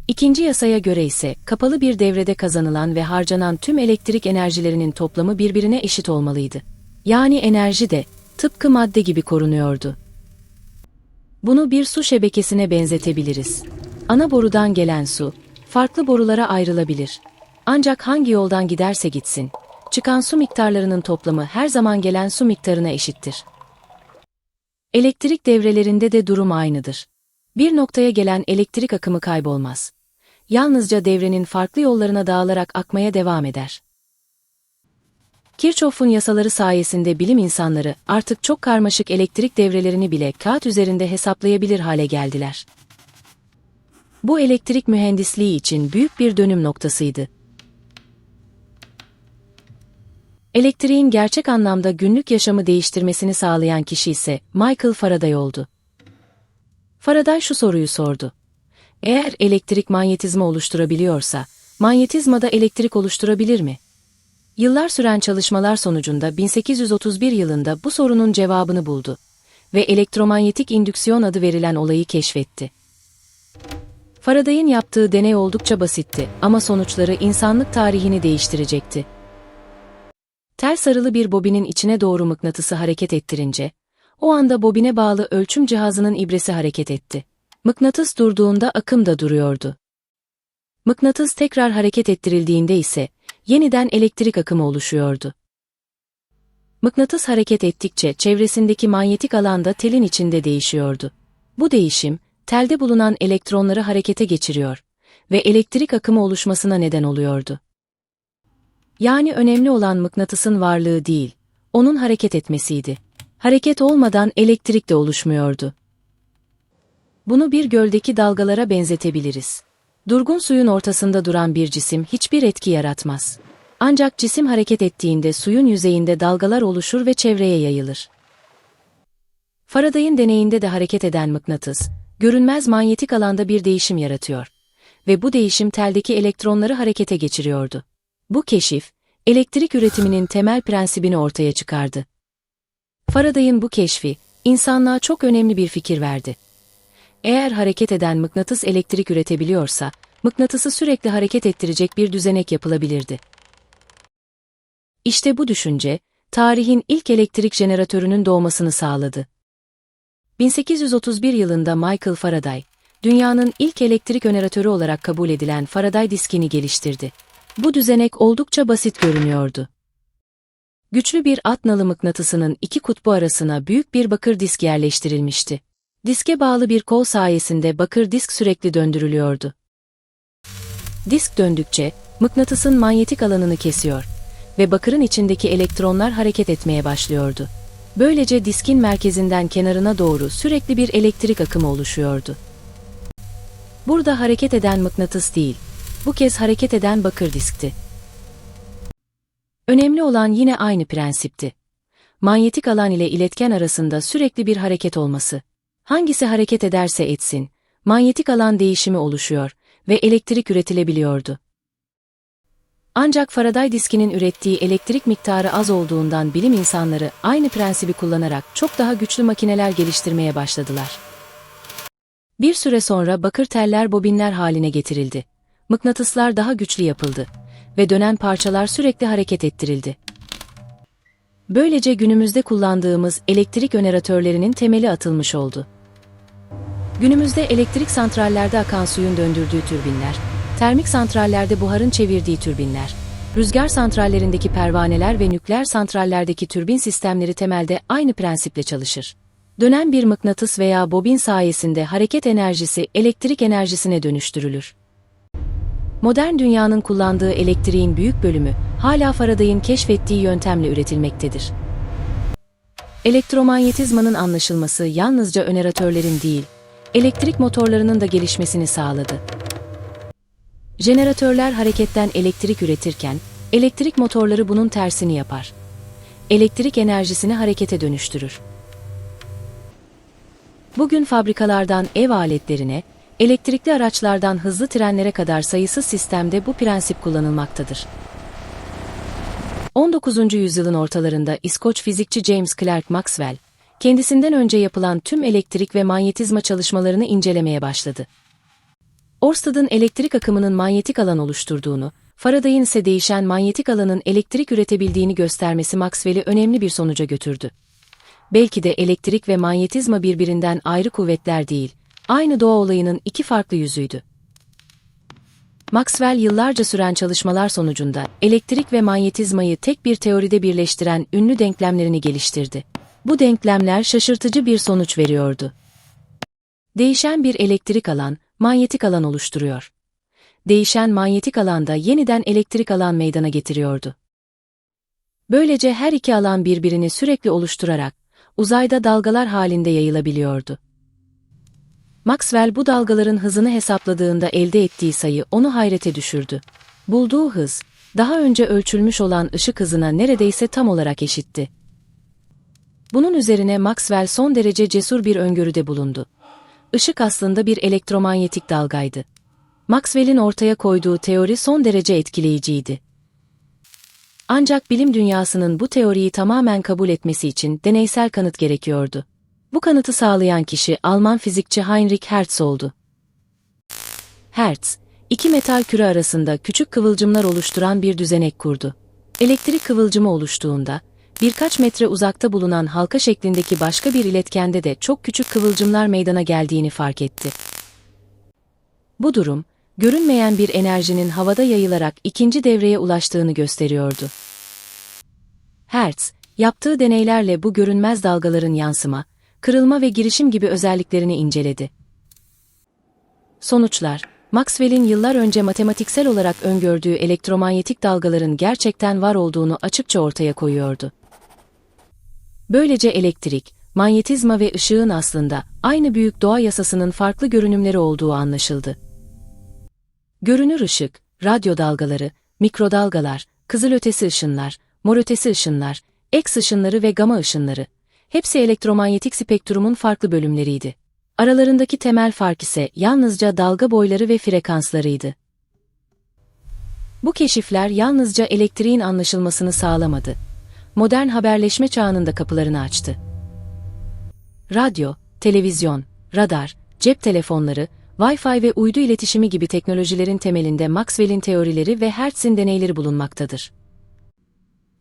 İkinci yasaya göre ise kapalı bir devrede kazanılan ve harcanan tüm elektrik enerjilerinin toplamı birbirine eşit olmalıydı. Yani enerji de tıpkı madde gibi korunuyordu. Bunu bir su şebekesine benzetebiliriz. Ana borudan gelen su, farklı borulara ayrılabilir. Ancak hangi yoldan giderse gitsin, çıkan su miktarlarının toplamı her zaman gelen su miktarına eşittir. Elektrik devrelerinde de durum aynıdır. Bir noktaya gelen elektrik akımı kaybolmaz. Yalnızca devrenin farklı yollarına dağılarak akmaya devam eder. Kirchhoff'un yasaları sayesinde bilim insanları artık çok karmaşık elektrik devrelerini bile kağıt üzerinde hesaplayabilir hale geldiler. Bu elektrik mühendisliği için büyük bir dönüm noktasıydı. Elektriğin gerçek anlamda günlük yaşamı değiştirmesini sağlayan kişi ise Michael Faraday oldu. Faraday şu soruyu sordu: eğer elektrik manyetizma oluşturabiliyorsa, manyetizma da elektrik oluşturabilir mi? Yıllar süren çalışmalar sonucunda 1831 yılında bu sorunun cevabını buldu ve elektromanyetik indüksiyon adı verilen olayı keşfetti. Faraday'ın yaptığı deney oldukça basitti ama sonuçları insanlık tarihini değiştirecekti. Tel sarılı bir bobinin içine doğru mıknatısı hareket ettirince, o anda bobine bağlı ölçüm cihazının ibresi hareket etti. Mıknatıs durduğunda akım da duruyordu. Mıknatıs tekrar hareket ettirildiğinde ise, yeniden elektrik akımı oluşuyordu. Mıknatıs hareket ettikçe çevresindeki manyetik alan da telin içinde değişiyordu. Bu değişim, telde bulunan elektronları harekete geçiriyor ve elektrik akımı oluşmasına neden oluyordu. Yani önemli olan mıknatısın varlığı değil, onun hareket etmesiydi. Hareket olmadan elektrik de oluşmuyordu. Bunu bir göldeki dalgalara benzetebiliriz. Durgun suyun ortasında duran bir cisim hiçbir etki yaratmaz. Ancak cisim hareket ettiğinde suyun yüzeyinde dalgalar oluşur ve çevreye yayılır. Faraday'ın deneyinde de hareket eden mıknatıs, görünmez manyetik alanda bir değişim yaratıyor ve bu değişim teldeki elektronları harekete geçiriyordu. Bu keşif, elektrik üretiminin temel prensibini ortaya çıkardı. Faraday'ın bu keşfi, insanlığa çok önemli bir fikir verdi. Eğer hareket eden mıknatıs elektrik üretebiliyorsa, mıknatısı sürekli hareket ettirecek bir düzenek yapılabilirdi. İşte bu düşünce, tarihin ilk elektrik jeneratörünün doğmasını sağladı. 1831 yılında Michael Faraday, dünyanın ilk elektrik jeneratörü olarak kabul edilen Faraday diskini geliştirdi. Bu düzenek oldukça basit görünüyordu. Güçlü bir at nalı mıknatısının iki kutbu arasına büyük bir bakır disk yerleştirilmişti. Diske bağlı bir kol sayesinde bakır disk sürekli döndürülüyordu. Disk döndükçe, mıknatısın manyetik alanını kesiyor ve bakırın içindeki elektronlar hareket etmeye başlıyordu. Böylece diskin merkezinden kenarına doğru sürekli bir elektrik akımı oluşuyordu. Burada hareket eden mıknatıs değil, bu kez hareket eden bakır diskti. Önemli olan yine aynı prensipti. Manyetik alan ile iletken arasında sürekli bir hareket olması. Hangisi hareket ederse etsin, manyetik alan değişimi oluşuyor ve elektrik üretilebiliyordu. Ancak Faraday diskinin ürettiği elektrik miktarı az olduğundan bilim insanları aynı prensibi kullanarak çok daha güçlü makineler geliştirmeye başladılar. Bir süre sonra bakır teller bobinler haline getirildi. Mıknatıslar daha güçlü yapıldı ve dönen parçalar sürekli hareket ettirildi. Böylece günümüzde kullandığımız elektrik jeneratörlerinin temeli atılmış oldu. Günümüzde elektrik santrallerde akan suyun döndürdüğü türbinler, termik santrallerde buharın çevirdiği türbinler, rüzgar santrallerindeki pervaneler ve nükleer santrallerdeki türbin sistemleri temelde aynı prensiple çalışır. Dönen bir mıknatıs veya bobin sayesinde hareket enerjisi elektrik enerjisine dönüştürülür. Modern dünyanın kullandığı elektriğin büyük bölümü hala Faraday'ın keşfettiği yöntemle üretilmektedir. Elektromanyetizmanın anlaşılması yalnızca jeneratörlerin değil, elektrik motorlarının da gelişmesini sağladı. Jeneratörler hareketten elektrik üretirken, elektrik motorları bunun tersini yapar. Elektrik enerjisini harekete dönüştürür. Bugün fabrikalardan ev aletlerine, elektrikli araçlardan hızlı trenlere kadar sayısız sistemde bu prensip kullanılmaktadır. 19. yüzyılın ortalarında İskoç fizikçi James Clerk Maxwell, kendisinden önce yapılan tüm elektrik ve manyetizma çalışmalarını incelemeye başladı. Ørsted'in elektrik akımının manyetik alan oluşturduğunu, Faraday'ın ise değişen manyetik alanın elektrik üretebildiğini göstermesi Maxwell'i önemli bir sonuca götürdü. Belki de elektrik ve manyetizma birbirinden ayrı kuvvetler değil, aynı doğa olayının iki farklı yüzüydü. Maxwell yıllarca süren çalışmalar sonucunda elektrik ve manyetizmayı tek bir teoride birleştiren ünlü denklemlerini geliştirdi. Bu denklemler şaşırtıcı bir sonuç veriyordu. Değişen bir elektrik alan, manyetik alan oluşturuyor. Değişen manyetik alanda yeniden elektrik alan meydana getiriyordu. Böylece her iki alan birbirini sürekli oluşturarak, uzayda dalgalar halinde yayılabiliyordu. Maxwell bu dalgaların hızını hesapladığında elde ettiği sayı onu hayrete düşürdü. Bulduğu hız, daha önce ölçülmüş olan ışık hızına neredeyse tam olarak eşitti. Bunun üzerine Maxwell son derece cesur bir öngörüde bulundu. Işık aslında bir elektromanyetik dalgaydı. Maxwell'in ortaya koyduğu teori son derece etkileyiciydi. Ancak bilim dünyasının bu teoriyi tamamen kabul etmesi için deneysel kanıt gerekiyordu. Bu kanıtı sağlayan kişi Alman fizikçi Heinrich Hertz oldu. Hertz, iki metal küre arasında küçük kıvılcımlar oluşturan bir düzenek kurdu. Elektrik kıvılcımı oluştuğunda, birkaç metre uzakta bulunan halka şeklindeki başka bir iletkende de çok küçük kıvılcımlar meydana geldiğini fark etti. Bu durum, görünmeyen bir enerjinin havada yayılarak ikinci devreye ulaştığını gösteriyordu. Hertz, yaptığı deneylerle bu görünmez dalgaların yansıma, kırılma ve girişim gibi özelliklerini inceledi. Sonuçlar, Maxwell'in yıllar önce matematiksel olarak öngördüğü elektromanyetik dalgaların gerçekten var olduğunu açıkça ortaya koyuyordu. Böylece elektrik, manyetizma ve ışığın aslında aynı büyük doğa yasasının farklı görünümleri olduğu anlaşıldı. Görünür ışık, radyo dalgaları, mikrodalgalar, kızılötesi ışınlar, morötesi ışınlar, X ışınları ve gama ışınları, hepsi elektromanyetik spektrumun farklı bölümleriydi. Aralarındaki temel fark ise yalnızca dalga boyları ve frekanslarıydı. Bu keşifler yalnızca elektriğin anlaşılmasını sağlamadı. Modern haberleşme çağının da kapılarını açtı. Radyo, televizyon, radar, cep telefonları, Wi-Fi ve uydu iletişimi gibi teknolojilerin temelinde Maxwell'in teorileri ve Hertz'in deneyleri bulunmaktadır.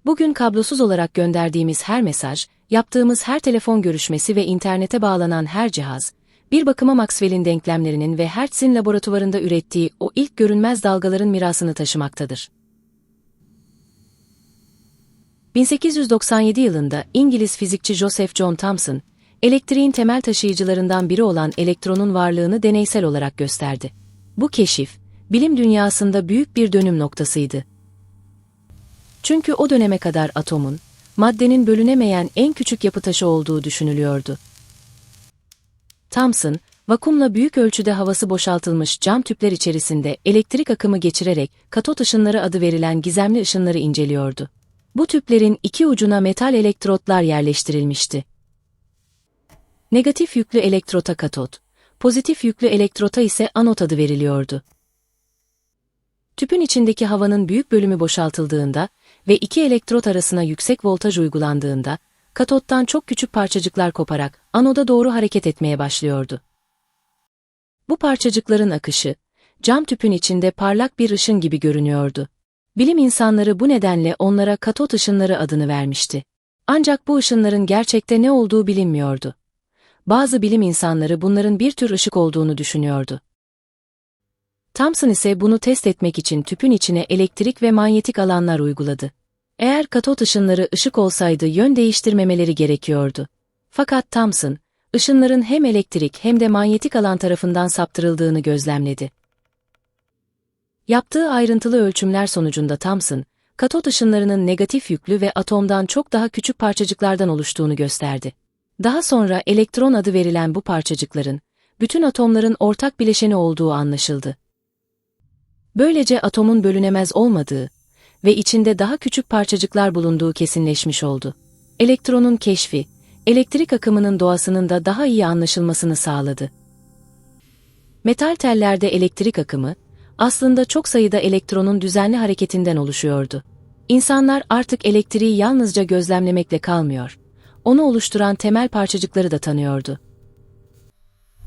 Bugün kablosuz olarak gönderdiğimiz her mesaj, yaptığımız her telefon görüşmesi ve internete bağlanan her cihaz, bir bakıma Maxwell'in denklemlerinin ve Hertz'in laboratuvarında ürettiği o ilk görünmez dalgaların mirasını taşımaktadır. 1897 yılında İngiliz fizikçi Joseph John Thomson, elektriğin temel taşıyıcılarından biri olan elektronun varlığını deneysel olarak gösterdi. Bu keşif, bilim dünyasında büyük bir dönüm noktasıydı. Çünkü o döneme kadar atomun, maddenin bölünemeyen en küçük yapı taşı olduğu düşünülüyordu. Thomson, vakumla büyük ölçüde havası boşaltılmış cam tüpler içerisinde elektrik akımı geçirerek katot ışınları adı verilen gizemli ışınları inceliyordu. Bu tüplerin iki ucuna metal elektrotlar yerleştirilmişti. Negatif yüklü elektrota katot, pozitif yüklü elektrota ise anot adı veriliyordu. Tüpün içindeki havanın büyük bölümü boşaltıldığında ve iki elektrot arasına yüksek voltaj uygulandığında, katottan çok küçük parçacıklar koparak anoda doğru hareket etmeye başlıyordu. Bu parçacıkların akışı, cam tüpün içinde parlak bir ışın gibi görünüyordu. Bilim insanları bu nedenle onlara katot ışınları adını vermişti. Ancak bu ışınların gerçekte ne olduğu bilinmiyordu. Bazı bilim insanları bunların bir tür ışık olduğunu düşünüyordu. Thomson ise bunu test etmek için tüpün içine elektrik ve manyetik alanlar uyguladı. Eğer katot ışınları ışık olsaydı yön değiştirmemeleri gerekiyordu. Fakat Thomson, ışınların hem elektrik hem de manyetik alan tarafından saptırıldığını gözlemledi. Yaptığı ayrıntılı ölçümler sonucunda Thomson, katot ışınlarının negatif yüklü ve atomdan çok daha küçük parçacıklardan oluştuğunu gösterdi. Daha sonra elektron adı verilen bu parçacıkların, bütün atomların ortak bileşeni olduğu anlaşıldı. Böylece atomun bölünemez olmadığı ve içinde daha küçük parçacıklar bulunduğu kesinleşmiş oldu. Elektronun keşfi, elektrik akımının doğasının da daha iyi anlaşılmasını sağladı. Metal tellerde elektrik akımı, aslında çok sayıda elektronun düzenli hareketinden oluşuyordu. İnsanlar artık elektriği yalnızca gözlemlemekle kalmıyor, onu oluşturan temel parçacıkları da tanıyordu.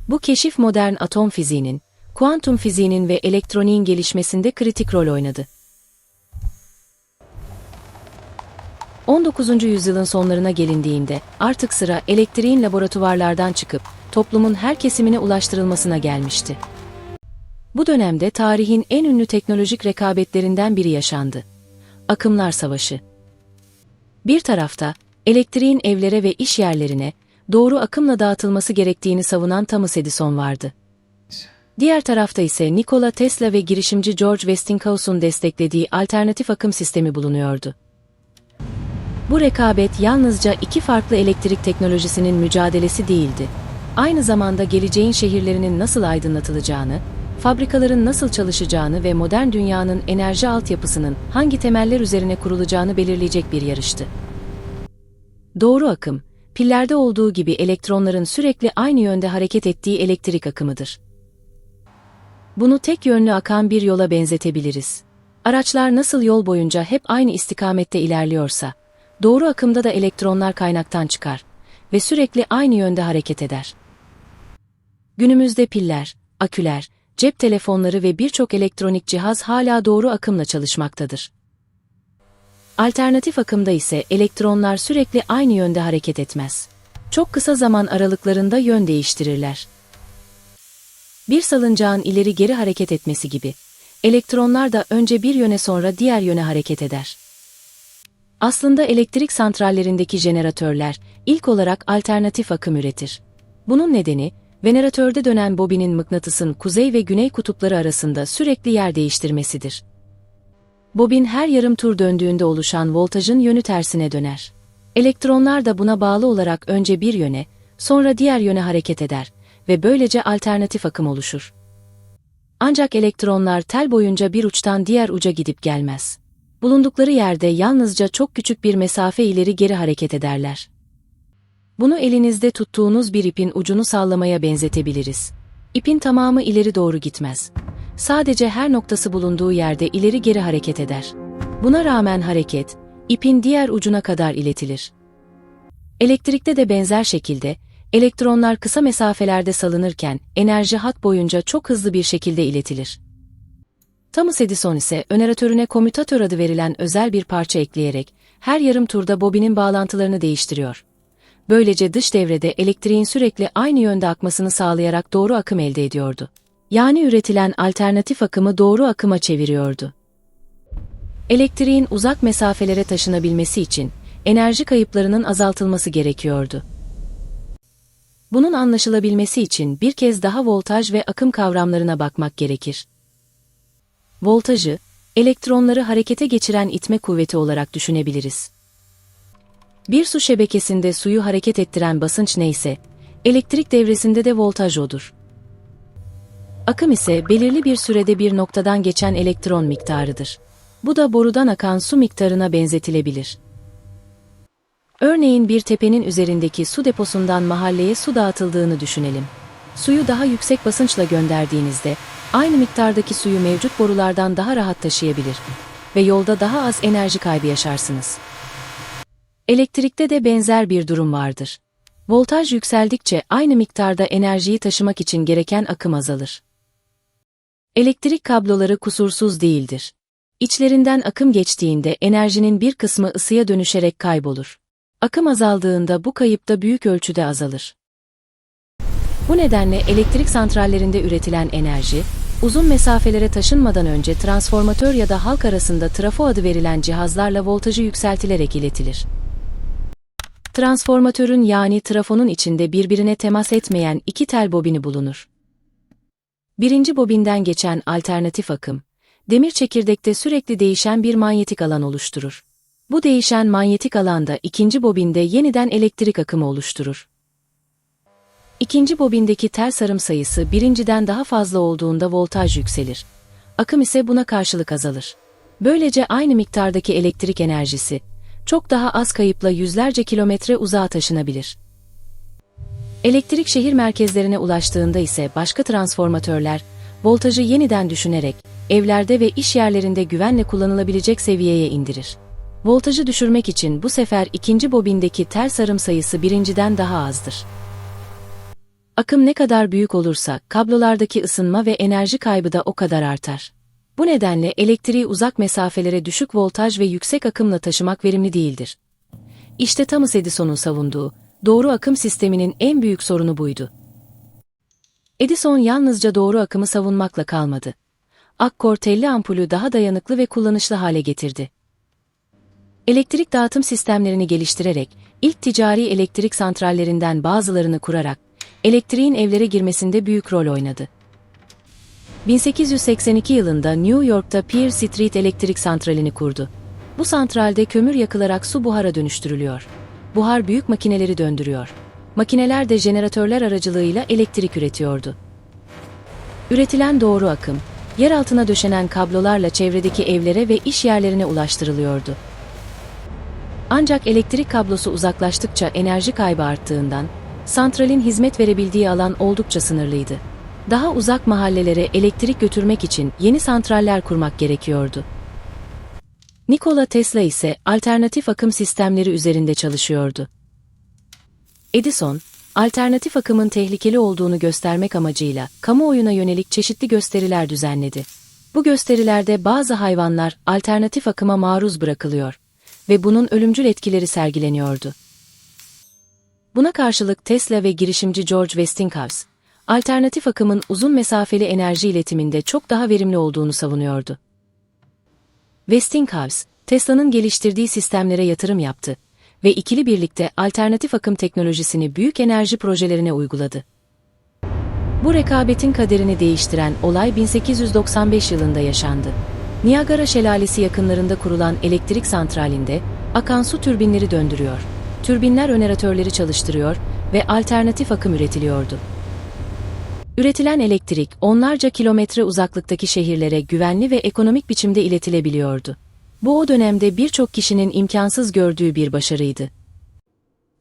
Bu keşif modern atom fiziğinin, kuantum fiziğinin ve elektroniğin gelişmesinde kritik rol oynadı. 19. yüzyılın sonlarına gelindiğinde artık sıra elektriğin laboratuvarlardan çıkıp toplumun her kesimine ulaştırılmasına gelmişti. Bu dönemde tarihin en ünlü teknolojik rekabetlerinden biri yaşandı. Akımlar Savaşı. Bir tarafta elektriğin evlere ve iş yerlerine doğru akımla dağıtılması gerektiğini savunan Thomas Edison vardı. Diğer tarafta ise Nikola Tesla ve girişimci George Westinghouse'un desteklediği alternatif akım sistemi bulunuyordu. Bu rekabet yalnızca iki farklı elektrik teknolojisinin mücadelesi değildi. Aynı zamanda geleceğin şehirlerinin nasıl aydınlatılacağını, fabrikaların nasıl çalışacağını ve modern dünyanın enerji altyapısının hangi temeller üzerine kurulacağını belirleyecek bir yarıştı. Doğru akım, pillerde olduğu gibi elektronların sürekli aynı yönde hareket ettiği elektrik akımıdır. Bunu tek yönlü akan bir yola benzetebiliriz. Araçlar nasıl yol boyunca hep aynı istikamette ilerliyorsa, doğru akımda da elektronlar kaynaktan çıkar ve sürekli aynı yönde hareket eder. Günümüzde piller, aküler, cep telefonları ve birçok elektronik cihaz hala doğru akımla çalışmaktadır. Alternatif akımda ise elektronlar sürekli aynı yönde hareket etmez. Çok kısa zaman aralıklarında yön değiştirirler. Bir salıncağın ileri geri hareket etmesi gibi, elektronlar da önce bir yöne sonra diğer yöne hareket eder. Aslında elektrik santrallerindeki jeneratörler ilk olarak alternatif akım üretir. Bunun nedeni, jeneratörde dönen bobinin mıknatısın kuzey ve güney kutupları arasında sürekli yer değiştirmesidir. Bobin her yarım tur döndüğünde oluşan voltajın yönü tersine döner. Elektronlar da buna bağlı olarak önce bir yöne, sonra diğer yöne hareket eder ve böylece alternatif akım oluşur. Ancak elektronlar tel boyunca bir uçtan diğer uca gidip gelmez. Bulundukları yerde yalnızca çok küçük bir mesafe ileri geri hareket ederler. Bunu elinizde tuttuğunuz bir ipin ucunu sallamaya benzetebiliriz. İpin tamamı ileri doğru gitmez. Sadece her noktası bulunduğu yerde ileri geri hareket eder. Buna rağmen hareket, ipin diğer ucuna kadar iletilir. Elektrikte de benzer şekilde, elektronlar kısa mesafelerde salınırken enerji hat boyunca çok hızlı bir şekilde iletilir. Thomas Edison ise jeneratörüne komütatör adı verilen özel bir parça ekleyerek her yarım turda bobinin bağlantılarını değiştiriyor. Böylece dış devrede elektriğin sürekli aynı yönde akmasını sağlayarak doğru akım elde ediyordu. Yani üretilen alternatif akımı doğru akıma çeviriyordu. Elektriğin uzak mesafelere taşınabilmesi için enerji kayıplarının azaltılması gerekiyordu. Bunun anlaşılabilmesi için bir kez daha voltaj ve akım kavramlarına bakmak gerekir. Voltajı, elektronları harekete geçiren itme kuvveti olarak düşünebiliriz. Bir su şebekesinde suyu hareket ettiren basınç neyse, elektrik devresinde de voltaj odur. Akım ise belirli bir sürede bir noktadan geçen elektron miktarıdır. Bu da borudan akan su miktarına benzetilebilir. Örneğin bir tepenin üzerindeki su deposundan mahalleye su dağıtıldığını düşünelim. Suyu daha yüksek basınçla gönderdiğinizde, aynı miktardaki suyu mevcut borulardan daha rahat taşıyabilir ve yolda daha az enerji kaybı yaşarsınız. Elektrikte de benzer bir durum vardır. Voltaj yükseldikçe aynı miktarda enerjiyi taşımak için gereken akım azalır. Elektrik kabloları kusursuz değildir. İçlerinden akım geçtiğinde enerjinin bir kısmı ısıya dönüşerek kaybolur. Akım azaldığında bu kayıp da büyük ölçüde azalır. Bu nedenle elektrik santrallerinde üretilen enerji, uzun mesafelere taşınmadan önce transformatör ya da halk arasında trafo adı verilen cihazlarla voltajı yükseltilerek iletilir. Transformatörün yani trafonun içinde birbirine temas etmeyen iki tel bobini bulunur. Birinci bobinden geçen alternatif akım, demir çekirdekte sürekli değişen bir manyetik alan oluşturur. Bu değişen manyetik alanda ikinci bobinde yeniden elektrik akımı oluşturur. İkinci bobindeki tel sarım sayısı birinciden daha fazla olduğunda voltaj yükselir. Akım ise buna karşılık azalır. Böylece aynı miktardaki elektrik enerjisi, çok daha az kayıpla yüzlerce kilometre uzağa taşınabilir. Elektrik şehir merkezlerine ulaştığında ise başka transformatörler, voltajı yeniden düşünerek, evlerde ve iş yerlerinde güvenle kullanılabilecek seviyeye indirir. Voltajı düşürmek için bu sefer ikinci bobindeki tel sarım sayısı birinciden daha azdır. Akım ne kadar büyük olursa, kablolardaki ısınma ve enerji kaybı da o kadar artar. Bu nedenle elektriği uzak mesafelere düşük voltaj ve yüksek akımla taşımak verimli değildir. İşte Thomas Edison'un savunduğu, doğru akım sisteminin en büyük sorunu buydu. Edison yalnızca doğru akımı savunmakla kalmadı. Akkor telli ampulü daha dayanıklı ve kullanışlı hale getirdi. Elektrik dağıtım sistemlerini geliştirerek, ilk ticari elektrik santrallerinden bazılarını kurarak, elektriğin evlere girmesinde büyük rol oynadı. 1882 yılında New York'ta Pearl Street Elektrik Santrali'ni kurdu. Bu santralde kömür yakılarak su buhara dönüştürülüyor. Buhar büyük makineleri döndürüyor. Makineler de jeneratörler aracılığıyla elektrik üretiyordu. Üretilen doğru akım, yer altına döşenen kablolarla çevredeki evlere ve iş yerlerine ulaştırılıyordu. Ancak elektrik kablosu uzaklaştıkça enerji kaybı arttığından, santralin hizmet verebildiği alan oldukça sınırlıydı. Daha uzak mahallelere elektrik götürmek için yeni santraller kurmak gerekiyordu. Nikola Tesla ise alternatif akım sistemleri üzerinde çalışıyordu. Edison, alternatif akımın tehlikeli olduğunu göstermek amacıyla kamuoyuna yönelik çeşitli gösteriler düzenledi. Bu gösterilerde bazı hayvanlar alternatif akıma maruz bırakılıyor ve bunun ölümcül etkileri sergileniyordu. Buna karşılık Tesla ve girişimci George Westinghouse, alternatif akımın uzun mesafeli enerji iletiminde çok daha verimli olduğunu savunuyordu. Westinghouse, Tesla'nın geliştirdiği sistemlere yatırım yaptı ve ikili birlikte alternatif akım teknolojisini büyük enerji projelerine uyguladı. Bu rekabetin kaderini değiştiren olay 1895 yılında yaşandı. Niagara Şelalesi yakınlarında kurulan elektrik santralinde akan su türbinleri döndürüyor, türbinler öneratörleri çalıştırıyor ve alternatif akım üretiliyordu. Üretilen elektrik onlarca kilometre uzaklıktaki şehirlere güvenli ve ekonomik biçimde iletilebiliyordu. Bu o dönemde birçok kişinin imkansız gördüğü bir başarıydı.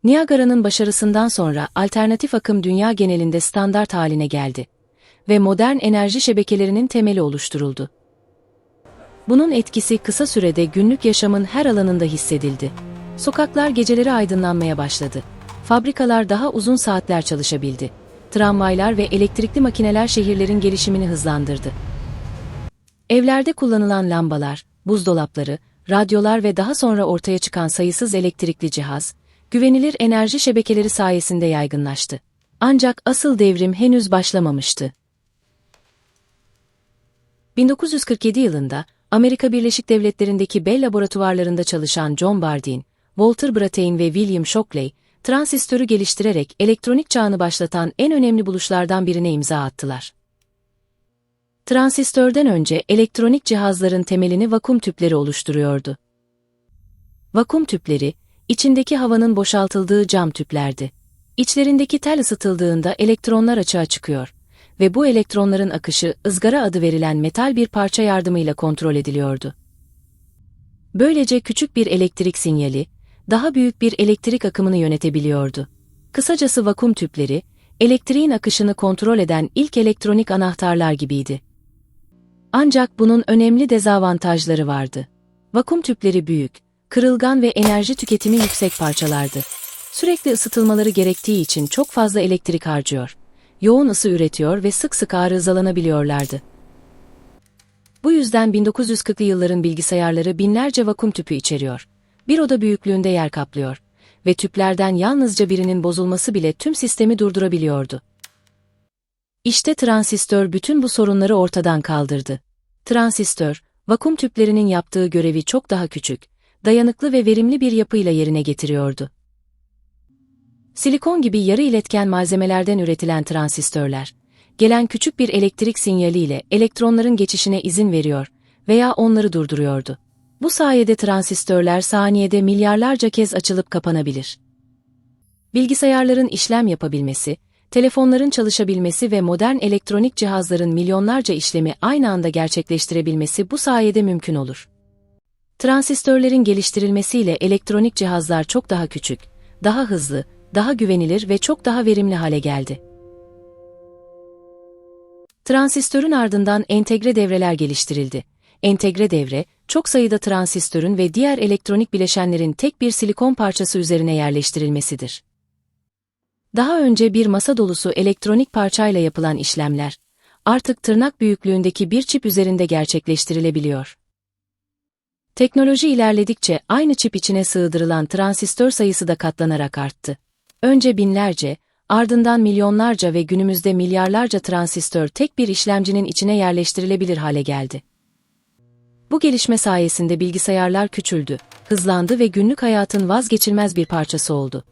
Niagara'nın başarısından sonra alternatif akım dünya genelinde standart haline geldi ve modern enerji şebekelerinin temeli oluşturuldu. Bunun etkisi kısa sürede günlük yaşamın her alanında hissedildi. Sokaklar geceleri aydınlanmaya başladı. Fabrikalar daha uzun saatler çalışabildi. Tramvaylar ve elektrikli makineler şehirlerin gelişimini hızlandırdı. Evlerde kullanılan lambalar, buzdolapları, radyolar ve daha sonra ortaya çıkan sayısız elektrikli cihaz, güvenilir enerji şebekeleri sayesinde yaygınlaştı. Ancak asıl devrim henüz başlamamıştı. 1947 yılında, Amerika Birleşik Devletleri'ndeki Bell laboratuvarlarında çalışan John Bardeen, Walter Brattain ve William Shockley, transistörü geliştirerek elektronik çağını başlatan en önemli buluşlardan birine imza attılar. Transistörden önce elektronik cihazların temelini vakum tüpleri oluşturuyordu. Vakum tüpleri, içindeki havanın boşaltıldığı cam tüplerdi. İçlerindeki tel ısıtıldığında elektronlar açığa çıkıyor ve bu elektronların akışı ızgara adı verilen metal bir parça yardımıyla kontrol ediliyordu. Böylece küçük bir elektrik sinyali, daha büyük bir elektrik akımını yönetebiliyordu. Kısacası vakum tüpleri, elektriğin akışını kontrol eden ilk elektronik anahtarlar gibiydi. Ancak bunun önemli dezavantajları vardı. Vakum tüpleri büyük, kırılgan ve enerji tüketimi yüksek parçalardı. Sürekli ısıtılmaları gerektiği için çok fazla elektrik harcıyor, yoğun ısı üretiyor ve sık sık arızalanabiliyorlardı. Bu yüzden 1940'lı yılların bilgisayarları binlerce vakum tüpü içeriyor. Bir oda büyüklüğünde yer kaplıyor ve tüplerden yalnızca birinin bozulması bile tüm sistemi durdurabiliyordu. İşte transistör bütün bu sorunları ortadan kaldırdı. Transistör, vakum tüplerinin yaptığı görevi çok daha küçük, dayanıklı ve verimli bir yapıyla yerine getiriyordu. Silikon gibi yarı iletken malzemelerden üretilen transistörler, gelen küçük bir elektrik sinyaliyle elektronların geçişine izin veriyor veya onları durduruyordu. Bu sayede transistörler saniyede milyarlarca kez açılıp kapanabilir. Bilgisayarların işlem yapabilmesi, telefonların çalışabilmesi ve modern elektronik cihazların milyonlarca işlemi aynı anda gerçekleştirebilmesi bu sayede mümkün olur. Transistörlerin geliştirilmesiyle elektronik cihazlar çok daha küçük, daha hızlı, daha güvenilir ve çok daha verimli hale geldi. Transistörün ardından entegre devreler geliştirildi. Entegre devre, çok sayıda transistörün ve diğer elektronik bileşenlerin tek bir silikon parçası üzerine yerleştirilmesidir. Daha önce bir masa dolusu elektronik parçayla yapılan işlemler, artık tırnak büyüklüğündeki bir çip üzerinde gerçekleştirilebiliyor. Teknoloji ilerledikçe aynı çip içine sığdırılan transistör sayısı da katlanarak arttı. Önce binlerce, ardından milyonlarca ve günümüzde milyarlarca transistör tek bir işlemcinin içine yerleştirilebilir hale geldi. Bu gelişme sayesinde bilgisayarlar küçüldü, hızlandı ve günlük hayatın vazgeçilmez bir parçası oldu.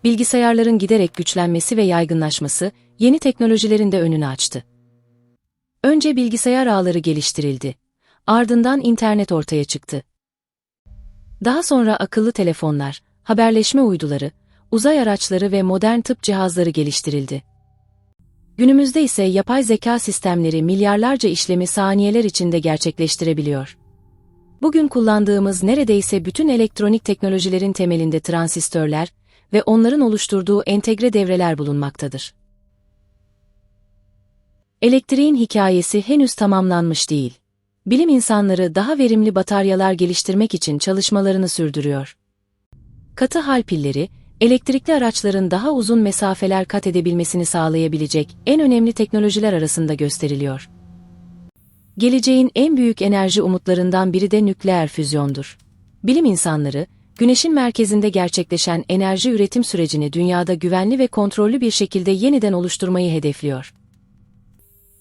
Bilgisayarların giderek güçlenmesi ve yaygınlaşması, yeni teknolojilerin de önünü açtı. Önce bilgisayar ağları geliştirildi. Ardından internet ortaya çıktı. Daha sonra akıllı telefonlar, haberleşme uyduları, uzay araçları ve modern tıp cihazları geliştirildi. Günümüzde ise yapay zeka sistemleri milyarlarca işlemi saniyeler içinde gerçekleştirebiliyor. Bugün kullandığımız neredeyse bütün elektronik teknolojilerin temelinde transistörler ve onların oluşturduğu entegre devreler bulunmaktadır. Elektriğin hikayesi henüz tamamlanmış değil. Bilim insanları daha verimli bataryalar geliştirmek için çalışmalarını sürdürüyor. Katı hal pilleri, elektrikli araçların daha uzun mesafeler kat edebilmesini sağlayabilecek en önemli teknolojiler arasında gösteriliyor. Geleceğin en büyük enerji umutlarından biri de nükleer füzyondur. Bilim insanları, Güneş'in merkezinde gerçekleşen enerji üretim sürecini dünyada güvenli ve kontrollü bir şekilde yeniden oluşturmayı hedefliyor.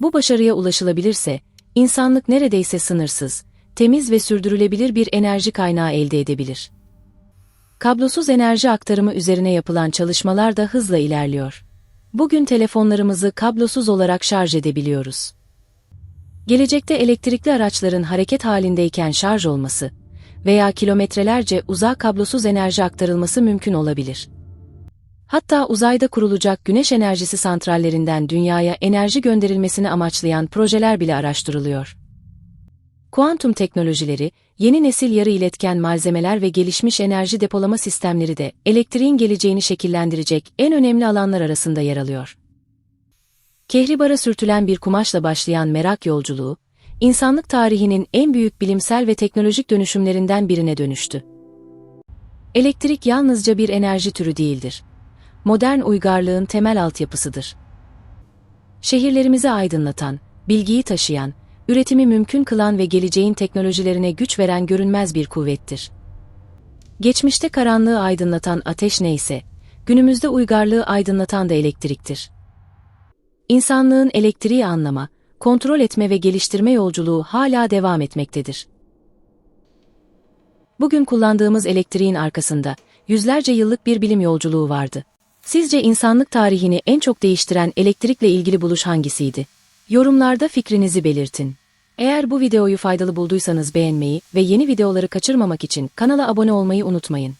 Bu başarıya ulaşılabilirse, insanlık neredeyse sınırsız, temiz ve sürdürülebilir bir enerji kaynağı elde edebilir. Kablosuz enerji aktarımı üzerine yapılan çalışmalar da hızla ilerliyor. Bugün telefonlarımızı kablosuz olarak şarj edebiliyoruz. Gelecekte elektrikli araçların hareket halindeyken şarj olması veya kilometrelerce uzağa kablosuz enerji aktarılması mümkün olabilir. Hatta uzayda kurulacak güneş enerjisi santrallerinden dünyaya enerji gönderilmesini amaçlayan projeler bile araştırılıyor. Kuantum teknolojileri, yeni nesil yarı iletken malzemeler ve gelişmiş enerji depolama sistemleri de elektriğin geleceğini şekillendirecek en önemli alanlar arasında yer alıyor. Kehribara sürtülen bir kumaşla başlayan merak yolculuğu, insanlık tarihinin en büyük bilimsel ve teknolojik dönüşümlerinden birine dönüştü. Elektrik yalnızca bir enerji türü değildir. Modern uygarlığın temel altyapısıdır. Şehirlerimizi aydınlatan, bilgiyi taşıyan üretimi mümkün kılan ve geleceğin teknolojilerine güç veren görünmez bir kuvvettir. Geçmişte karanlığı aydınlatan ateş neyse, günümüzde uygarlığı aydınlatan da elektriktir. İnsanlığın elektriği anlama, kontrol etme ve geliştirme yolculuğu hala devam etmektedir. Bugün kullandığımız elektriğin arkasında yüzlerce yıllık bir bilim yolculuğu vardı. Sizce insanlık tarihini en çok değiştiren elektrikle ilgili buluş hangisiydi? Yorumlarda fikrinizi belirtin. Eğer bu videoyu faydalı bulduysanız beğenmeyi ve yeni videoları kaçırmamak için kanala abone olmayı unutmayın.